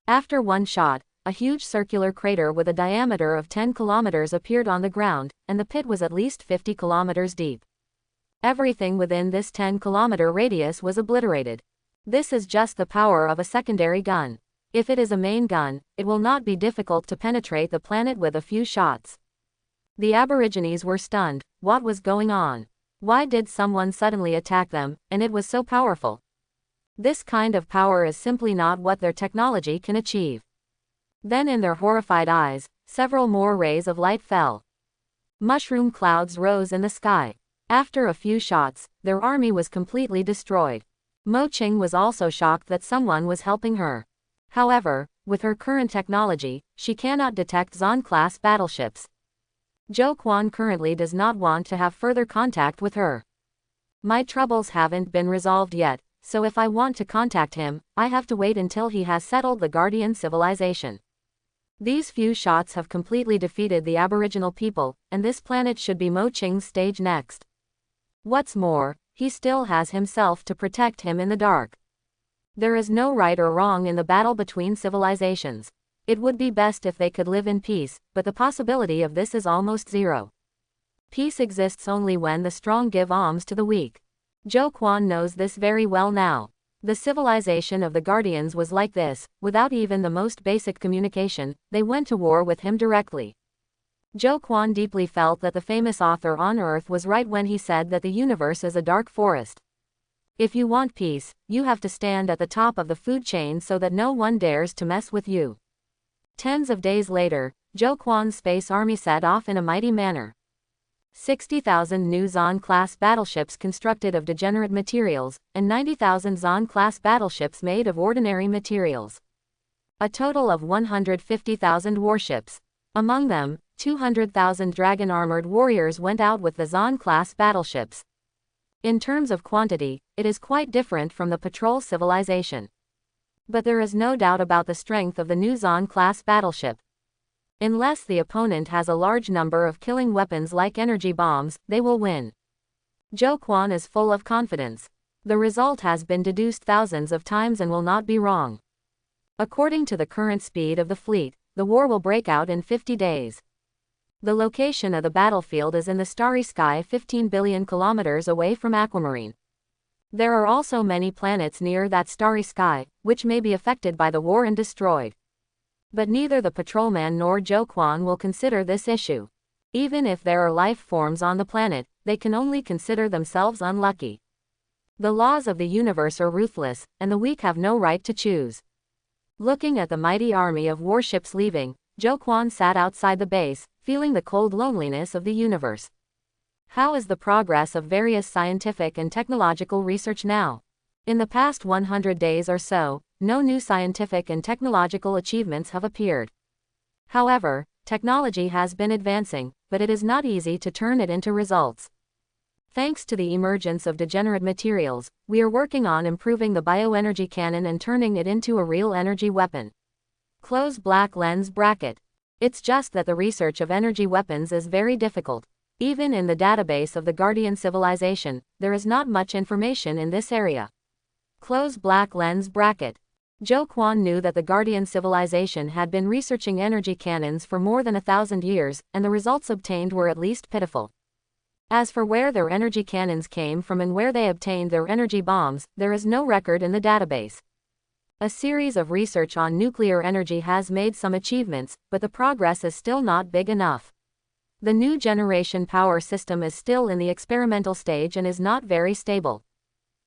After one shot, a huge circular crater with a diameter of 10 kilometers appeared on the ground, and the pit was at least 50 kilometers deep. Everything within this 10-kilometer radius was obliterated. This is just the power of a secondary gun. If it is a main gun, it will not be difficult to penetrate the planet with a few shots. The Aborigines were stunned. What was going on? Why did someone suddenly attack them, and it was so powerful? This kind of power is simply not what their technology can achieve. Then in their horrified eyes, several more rays of light fell. Mushroom clouds rose in the sky. After a few shots, their army was completely destroyed. Mo Qing was also shocked that someone was helping her. However, with her current technology, she cannot detect Zan-class battleships. Zhou Quan currently does not want to have further contact with her. My troubles haven't been resolved yet, so if I want to contact him, I have to wait until he has settled the Guardian civilization. These few shots have completely defeated the Aboriginal people, and this planet should be Mo Qing's stage next. What's more, he still has himself to protect him in the dark. There is no right or wrong in the battle between civilizations. It would be best if they could live in peace, but the possibility of this is almost zero. Peace exists only when the strong give alms to the weak. Zhou Quan knows this very well now. The civilization of the Guardians was like this, without even the most basic communication, they went to war with him directly. Zhou Quan deeply felt that the famous author on Earth was right when he said that the universe is a dark forest. If you want peace, you have to stand at the top of the food chain so that no one dares to mess with you. Tens of days later, Zhou Quan's space army set off in a mighty manner. 60,000 new Zan-class battleships constructed of degenerate materials, and 90,000 Zan-class battleships made of ordinary materials. A total of 150,000 warships. Among them, 200,000 dragon-armored warriors went out with the Zan-class battleships. In terms of quantity, it is quite different from the patrol civilization. But there is no doubt about the strength of the new Zan-class battleship. Unless the opponent has a large number of killing weapons like energy bombs, they will win. Zhou Quan is full of confidence. The result has been deduced thousands of times and will not be wrong. According to the current speed of the fleet, the war will break out in 50 days. The location of the battlefield is in the starry sky 15 billion kilometers away from Aquamarine. There are also many planets near that starry sky, which may be affected by the war and destroyed. But neither the patrolman nor Zhou Quan will consider this issue. Even if there are life forms on the planet, they can only consider themselves unlucky. The laws of the universe are ruthless, and the weak have no right to choose. Looking at the mighty army of warships leaving, Zhou Quan sat outside the base, feeling the cold loneliness of the universe. How is the progress of various scientific and technological research now? In the past 100 days or so, no new scientific and technological achievements have appeared. However, technology has been advancing, but it is not easy to turn it into results. Thanks to the emergence of degenerate materials, we are working on improving the bioenergy cannon and turning it into a real energy weapon. Close black lens bracket. It's just that the research of energy weapons is very difficult. Even in the database of the Guardian civilization, there is not much information in this area. Close black lens bracket. Zhou Quan knew that the Guardian civilization had been researching energy cannons for more than 1,000 years, and the results obtained were at least pitiful. As for where their energy cannons came from and where they obtained their energy bombs, there is no record in the database. A series of research on nuclear energy has made some achievements, but the progress is still not big enough. The new generation power system is still in the experimental stage and is not very stable.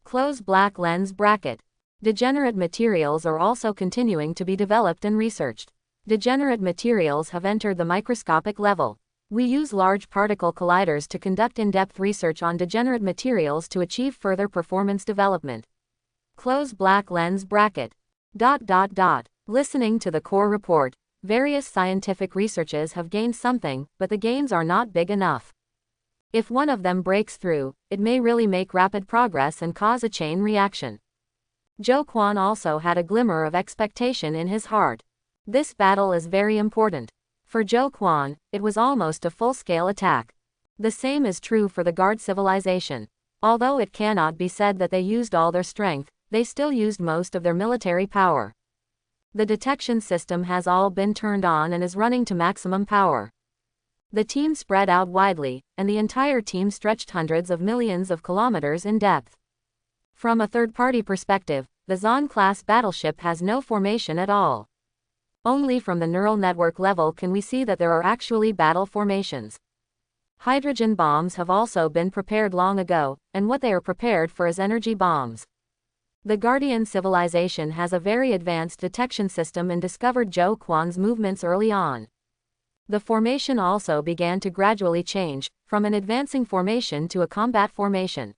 Close black lens bracket. Degenerate materials are also continuing to be developed and researched. Degenerate materials have entered the microscopic level. We use large particle colliders to conduct in-depth research on degenerate materials to achieve further performance development. Close black lens bracket. Listening to the core report, various scientific researches have gained something, but the gains are not big enough. If one of them breaks through, it may really make rapid progress and cause a chain reaction. Zhou Quan also had a glimmer of expectation in his heart. This battle is very important. For Zhou Quan, it was almost a full-scale attack. The same is true for the Guard civilization. Although it cannot be said that they used all their strength, they still used most of their military power. The detection system has all been turned on and is running to maximum power. The team spread out widely, and the entire team stretched hundreds of millions of kilometers in depth. From a third-party perspective, the Zon-class battleship has no formation at all. Only from the neural network level can we see that there are actually battle formations. Hydrogen bombs have also been prepared long ago, and what they are prepared for is energy bombs. The Guardian civilization has a very advanced detection system and discovered Zhou Quan's movements early on. The formation also began to gradually change, from an advancing formation to a combat formation.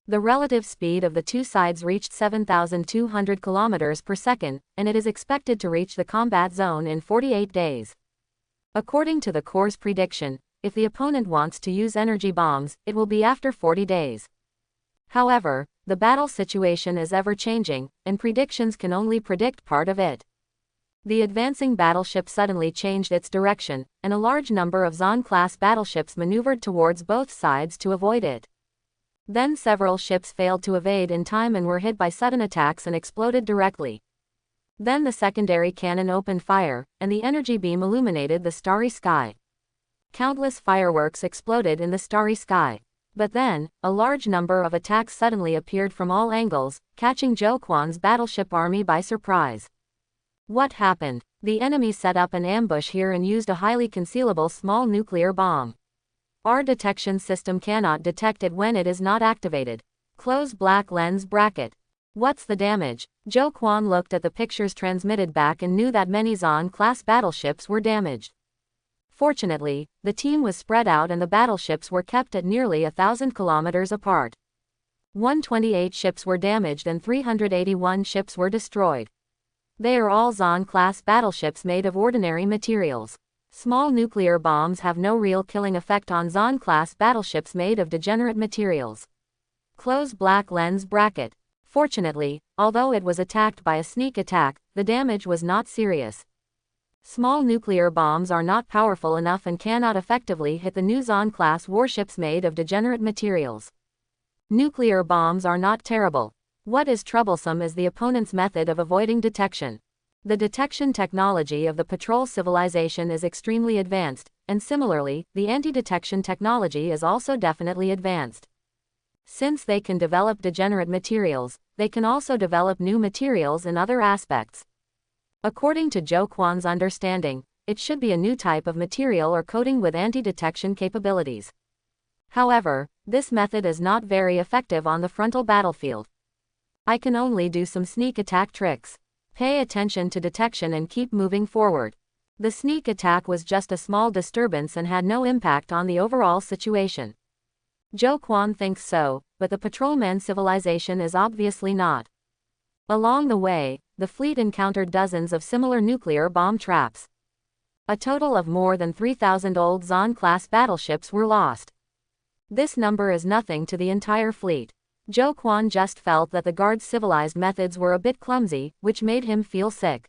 The relative speed of the two sides reached 7,200 km per second, and it is expected to reach the combat zone in 48 days. According to the Corps' prediction, if the opponent wants to use energy bombs, it will be after 40 days. However, the battle situation is ever-changing, and predictions can only predict part of it. The advancing battleship suddenly changed its direction, and a large number of Zon-class battleships maneuvered towards both sides to avoid it. Then several ships failed to evade in time and were hit by sudden attacks and exploded directly. Then the secondary cannon opened fire, and the energy beam illuminated the starry sky. Countless fireworks exploded in the starry sky. But then, a large number of attacks suddenly appeared from all angles, catching Zhou Quan's battleship army by surprise. What happened? The enemy set up an ambush here and used a highly concealable small nuclear bomb. Our detection system cannot detect it when it is not activated. Close black lens bracket. What's the damage? Zhou Quan looked at the pictures transmitted back and knew that many Zon-class battleships were damaged. Fortunately, the team was spread out and the battleships were kept at nearly 1,000 kilometers apart. 128 ships were damaged and 381 ships were destroyed. They are all Zon-class battleships made of ordinary materials. Small nuclear bombs have no real killing effect on Zon-class battleships made of degenerate materials. Close black lens bracket. Fortunately, although it was attacked by a sneak attack, the damage was not serious. Small nuclear bombs are not powerful enough and cannot effectively hit the new Zon-class warships made of degenerate materials. Nuclear bombs are not terrible. What is troublesome is the opponent's method of avoiding detection. The detection technology of the patrol civilization is extremely advanced, and similarly, the anti-detection technology is also definitely advanced. Since they can develop degenerate materials, they can also develop new materials in other aspects. According to Zhou Quan's understanding, it should be a new type of material or coating with anti-detection capabilities. However, this method is not very effective on the frontal battlefield. I can only do some sneak attack tricks. Pay attention to detection and keep moving forward. The sneak attack was just a small disturbance and had no impact on the overall situation. Zhou Quan thinks so, but the patrolman civilization is obviously not. Along the way, the fleet encountered dozens of similar nuclear bomb traps. A total of more than 3,000 old Zon-class battleships were lost. This number is nothing to the entire fleet. Zhou Quan just felt that the guard's civilized methods were a bit clumsy, which made him feel sick.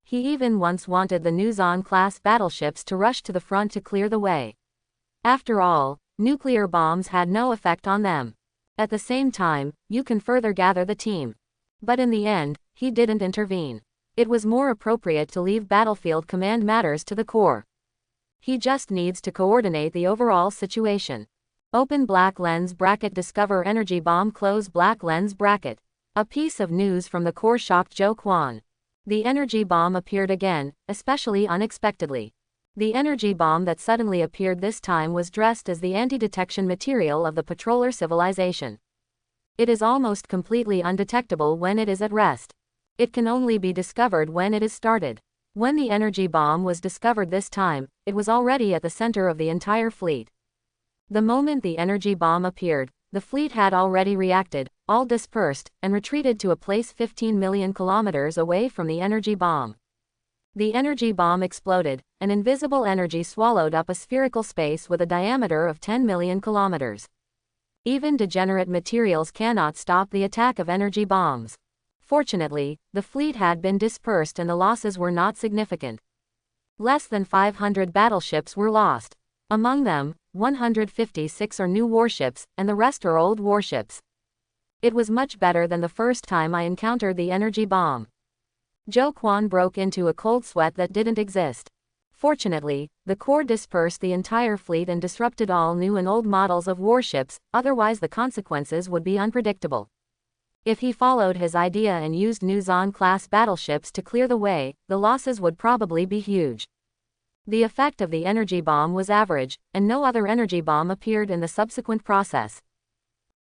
He even once wanted the new Zon-class battleships to rush to the front to clear the way. After all, nuclear bombs had no effect on them. At the same time, you can further gather the team. But in the end, he didn't intervene. It was more appropriate to leave battlefield command matters to the Corps. He just needs to coordinate the overall situation. Open black lens bracket, discover energy bomb, close black lens bracket. A piece of news from the Corps shocked Zhou Quan. The energy bomb appeared again, especially unexpectedly. The energy bomb that suddenly appeared this time was dressed as the anti-detection material of the patroller civilization. It is almost completely undetectable when it is at rest. It can only be discovered when it is started. When the energy bomb was discovered this time, it was already at the center of the entire fleet. The moment the energy bomb appeared, the fleet had already reacted, all dispersed, and retreated to a place 15 million kilometers away from the energy bomb. The energy bomb exploded, and invisible energy swallowed up a spherical space with a diameter of 10 million kilometers. Even degenerate materials cannot stop the attack of energy bombs. Fortunately, the fleet had been dispersed and the losses were not significant. Less than 500 battleships were lost. Among them, 156 are new warships, and the rest are old warships. It was much better than the first time I encountered the energy bomb. Zhou Quan broke into a cold sweat that didn't exist. Fortunately, the Corps dispersed the entire fleet and disrupted all new and old models of warships, otherwise the consequences would be unpredictable. If he followed his idea and used new Zon-class battleships to clear the way, the losses would probably be huge. The effect of the energy bomb was average, and no other energy bomb appeared in the subsequent process.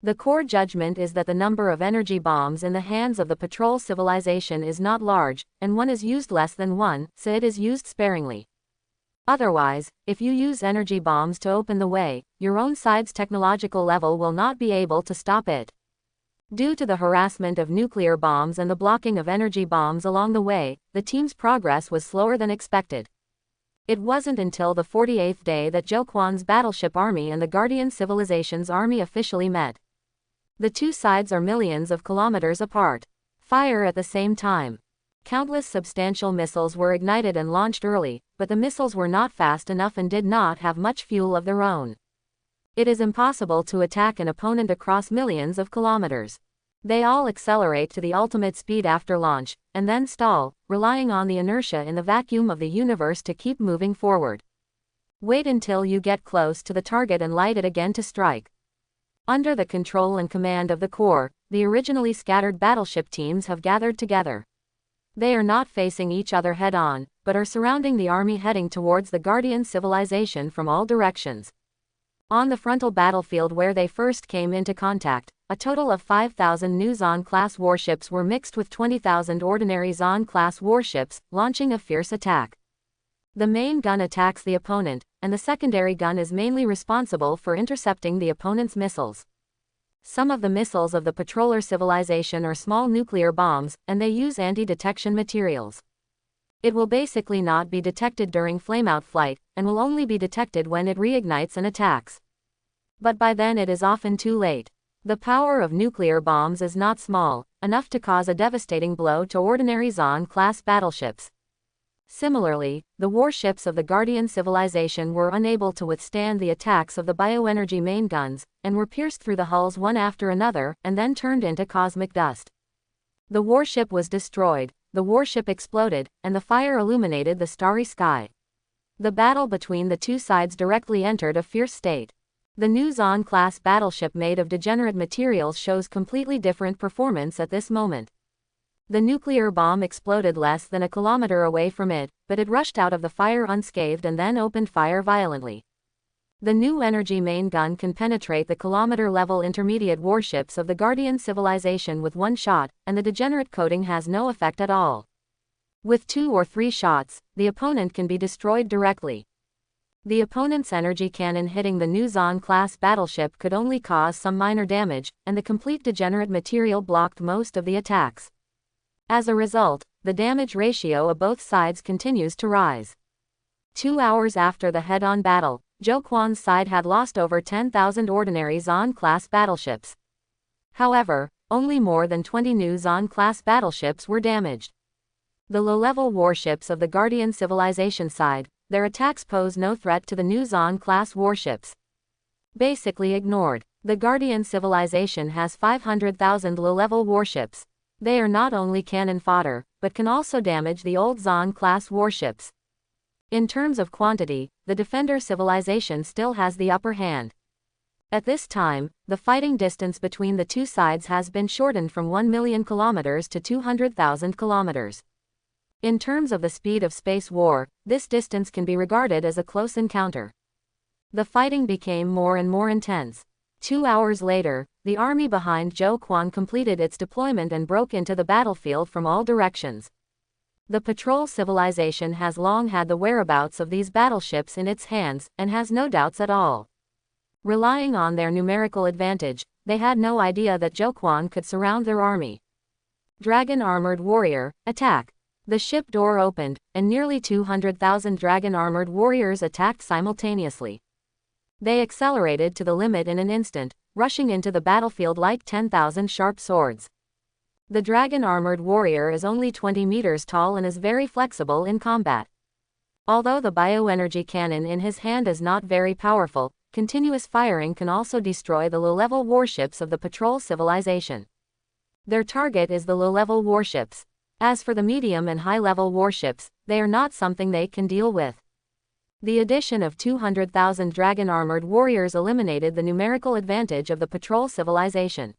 The Corps judgment is that the number of energy bombs in the hands of the patrol civilization is not large, and one is used less than one, so it is used sparingly. Otherwise, if you use energy bombs to open the way, your own side's technological level will not be able to stop it. Due to the harassment of nuclear bombs and the blocking of energy bombs along the way, the team's progress was slower than expected. It wasn't until the 48th day that Zhou Quan's battleship army and the Guardian civilization's army officially met. The two sides are millions of kilometers apart. Fire at the same time. Countless substantial missiles were ignited and launched early, but the missiles were not fast enough and did not have much fuel of their own. It is impossible to attack an opponent across millions of kilometers. They all accelerate to the ultimate speed after launch, and then stall, relying on the inertia in the vacuum of the universe to keep moving forward. Wait until you get close to the target and light it again to strike. Under the control and command of the Corps, the originally scattered battleship teams have gathered together. They are not facing each other head-on, but are surrounding the army heading towards the Guardian civilization from all directions. On the frontal battlefield where they first came into contact, a total of 5,000 new Zon-class warships were mixed with 20,000 ordinary Zon-class warships, launching a fierce attack. The main gun attacks the opponent, and the secondary gun is mainly responsible for intercepting the opponent's missiles. Some of the missiles of the patroller civilization are small nuclear bombs, and they use anti-detection materials. It will basically not be detected during flameout flight, and will only be detected when it reignites and attacks. But by then it is often too late. The power of nuclear bombs is not small, enough to cause a devastating blow to ordinary Zon-class battleships. Similarly, the warships of the Guardian civilization were unable to withstand the attacks of the bioenergy main guns, and were pierced through the hulls one after another, and then turned into cosmic dust. The warship was destroyed, the warship exploded, and the fire illuminated the starry sky. The battle between the two sides directly entered a fierce state. The new Zon-class battleship made of degenerate materials shows completely different performance at this moment. The nuclear bomb exploded less than a kilometer away from it, but it rushed out of the fire unscathed and then opened fire violently. The new energy main gun can penetrate the kilometer-level intermediate warships of the Guardian civilization with one shot, and the degenerate coating has no effect at all. With 2 or 3 shots, the opponent can be destroyed directly. The opponent's energy cannon hitting the new Zon-class battleship could only cause some minor damage, and the complete degenerate material blocked most of the attacks. As a result, the damage ratio of both sides continues to rise. 2 hours after the head-on battle, Zhou Quan's side had lost over 10,000 ordinary Zon-class battleships. However, only more than 20 new Zon-class battleships were damaged. The low-level warships of the Guardian civilization side, their attacks pose no threat to the new Zon-class warships. Basically ignored. The Guardian civilization has 500,000 low-level warships. They are not only cannon fodder, but can also damage the old Zon-class warships. In terms of quantity, the Defender civilization still has the upper hand. At this time, the fighting distance between the two sides has been shortened from 1 million kilometers to 200,000 kilometers. In terms of the speed of space war, this distance can be regarded as a close encounter. The fighting became more and more intense. 2 hours later, the army behind Zhou Quan completed its deployment and broke into the battlefield from all directions. The patrol civilization has long had the whereabouts of these battleships in its hands, and has no doubts at all. Relying on their numerical advantage, they had no idea that Zhou Quan could surround their army. Dragon Armored Warrior, attack! The ship door opened, and nearly 200,000 Dragon Armored Warriors attacked simultaneously. They accelerated to the limit in an instant, rushing into the battlefield like 10,000 sharp swords. The Dragon Armored Warrior is only 20 meters tall and is very flexible in combat. Although the bioenergy cannon in his hand is not very powerful, continuous firing can also destroy the low-level warships of the patrol civilization. Their target is the low-level warships. As for the medium and high-level warships, they are not something they can deal with. The addition of 200,000 Dragon Armored Warriors eliminated the numerical advantage of the patrol civilization.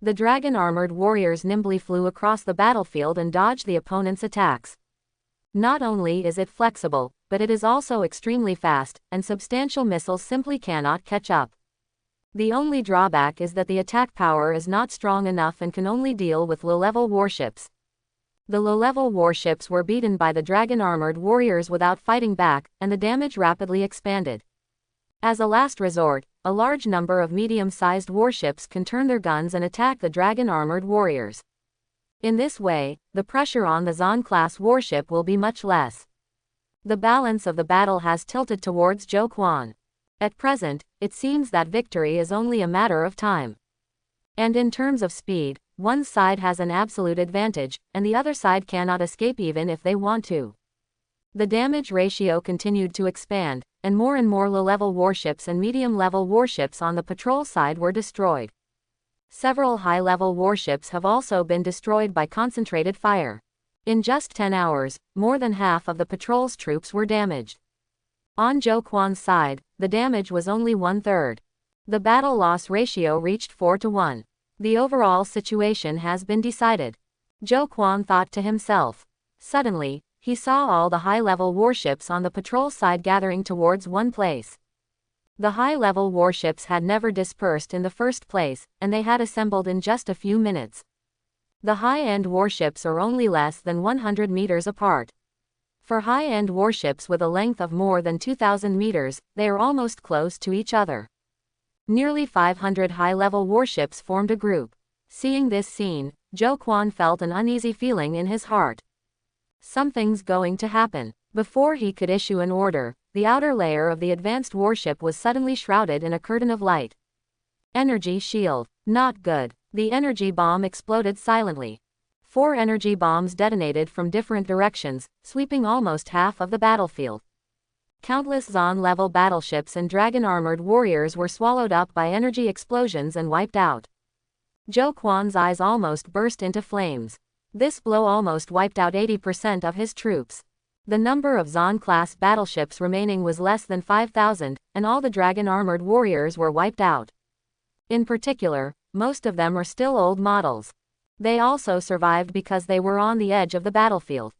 The Dragon Armored Warriors nimbly flew across the battlefield and dodged the opponent's attacks. Not only is it flexible, but it is also extremely fast, and substantial missiles simply cannot catch up. The only drawback is that the attack power is not strong enough and can only deal with low-level warships. The low-level warships were beaten by the Dragon Armored Warriors without fighting back, and the damage rapidly expanded. As a last resort, a large number of medium-sized warships can turn their guns and attack the Dragon Armored Warriors. In this way, the pressure on the Zon-class warship will be much less. The balance of the battle has tilted towards Zhou Quan. At present, it seems that victory is only a matter of time. And in terms of speed, one side has an absolute advantage, and the other side cannot escape even if they want to. The damage ratio continued to expand, and more low-level warships and medium-level warships on the patrol side were destroyed. Several high-level warships have also been destroyed by concentrated fire. In just 10 hours, more than half of the patrol's troops were damaged. On Zhou Quan's side, the damage was only 1/3. The battle loss ratio reached 4-1. The overall situation has been decided. Zhou Quan thought to himself. Suddenly, he saw all the high-level warships on the patrol side gathering towards one place. The high-level warships had never dispersed in the first place, and they had assembled in just a few minutes. The high-end warships are only less than 100 meters apart. For high-end warships with a length of more than 2,000 meters, they are almost close to each other. Nearly 500 high-level warships formed a group. Seeing this scene, Zhou Quan felt an uneasy feeling in his heart. Something's going to happen. Before he could issue an order, the outer layer of the advanced warship was suddenly shrouded in a curtain of light. Energy shield. Not good. The energy bomb exploded silently. 4 energy bombs detonated from different directions, sweeping almost half of the battlefield. Countless Zon-level battleships and dragon-armored warriors were swallowed up by energy explosions and wiped out. Zhou Quan's eyes almost burst into flames. This blow almost wiped out 80% of his troops. The number of Zon-class battleships remaining was less than 5,000, and all the dragon-armored warriors were wiped out. In particular, most of them are still old models. They also survived because they were on the edge of the battlefield.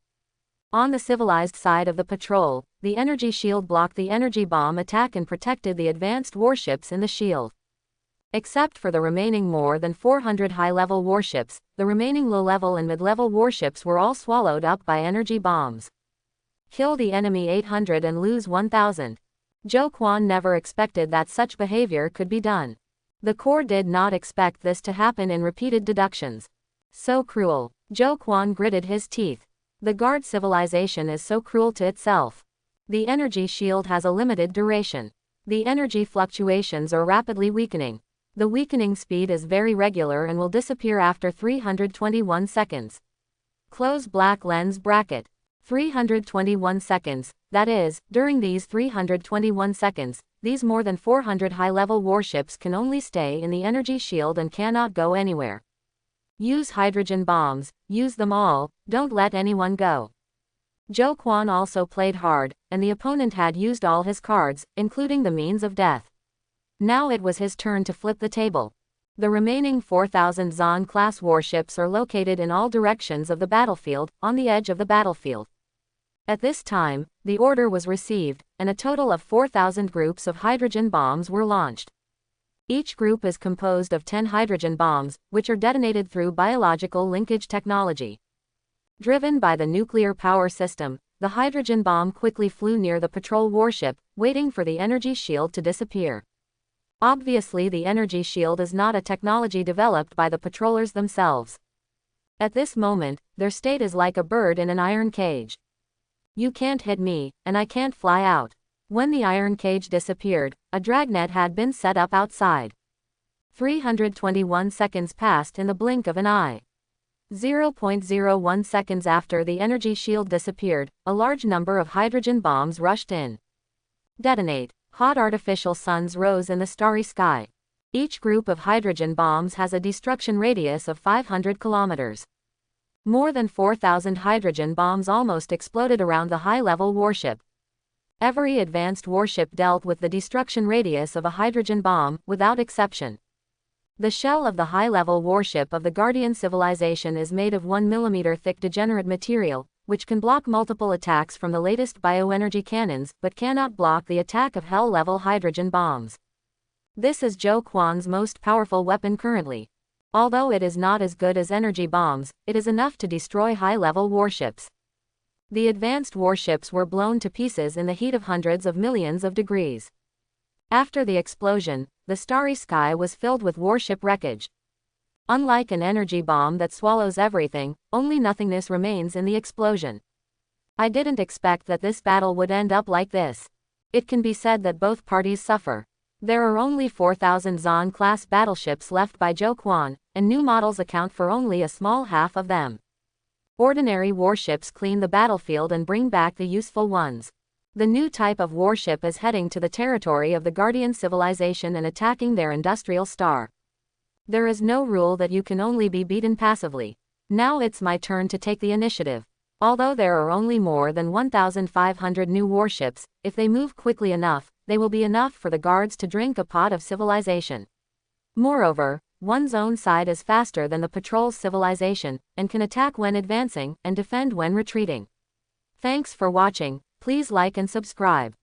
On the civilized side of the patrol, the energy shield blocked the energy bomb attack and protected the advanced warships in the shield. Except for the remaining more than 400 high-level warships, the remaining low-level and mid-level warships were all swallowed up by energy bombs. Kill the enemy 800 and lose 1,000. Zhou Quan never expected that such behavior could be done. The Corps did not expect this to happen in repeated deductions. So cruel. Zhou Quan gritted his teeth. The guard civilization is so cruel to itself. The energy shield has a limited duration. The energy fluctuations are rapidly weakening. The weakening speed is very regular and will disappear after 321 seconds. Close black lens bracket. 321 seconds, that is, during these 321 seconds, these more than 400 high-level warships can only stay in the energy shield and cannot go anywhere. Use hydrogen bombs, use them all, don't let anyone go. Zhou Quan also played hard, and the opponent had used all his cards, including the means of death. Now it was his turn to flip the table. The remaining 4,000 Zon-class warships are located in all directions of the battlefield, on the edge of the battlefield. At this time, the order was received, and a total of 4,000 groups of hydrogen bombs were launched. Each group is composed of 10 hydrogen bombs, which are detonated through biological linkage technology. Driven by the nuclear power system, the hydrogen bomb quickly flew near the patrol warship, waiting for the energy shield to disappear. Obviously, the energy shield is not a technology developed by the patrollers themselves. At this moment, their state is like a bird in an iron cage. You can't hit me, and I can't fly out. When the iron cage disappeared, a dragnet had been set up outside. 321 seconds passed in the blink of an eye. 0.01 seconds after the energy shield disappeared, a large number of hydrogen bombs rushed in. Detonate. Hot artificial suns rose in the starry sky. Each group of hydrogen bombs has a destruction radius of 500 kilometers. More than 4,000 hydrogen bombs almost exploded around the high-level warship. Every advanced warship dealt with the destruction radius of a hydrogen bomb, without exception. The shell of the high-level warship of the Guardian civilization is made of 1 mm thick degenerate material, which can block multiple attacks from the latest bioenergy cannons, but cannot block the attack of Hell-level hydrogen bombs. This is Zhou Quan's most powerful weapon currently. Although it is not as good as energy bombs, it is enough to destroy high-level warships. The advanced warships were blown to pieces in the heat of hundreds of millions of degrees. After the explosion, the starry sky was filled with warship wreckage. Unlike an energy bomb that swallows everything, only nothingness remains in the explosion. I didn't expect that this battle would end up like this. It can be said that both parties suffer. There are only 4,000 Zon-class battleships left by Zhou Quan, and new models account for only a small half of them. Ordinary warships clean the battlefield and bring back the useful ones. The new type of warship is heading to the territory of the Guardian civilization and attacking their industrial star. There is no rule that you can only be beaten passively. Now it's my turn to take the initiative. Although there are only more than 1,500 new warships, if they move quickly enough, they will be enough for the guards to drink a pot of civilization. Moreover, one's own side is faster than the patrol's civilization, and can attack when advancing, and defend when retreating. Thanks for watching, please like and subscribe.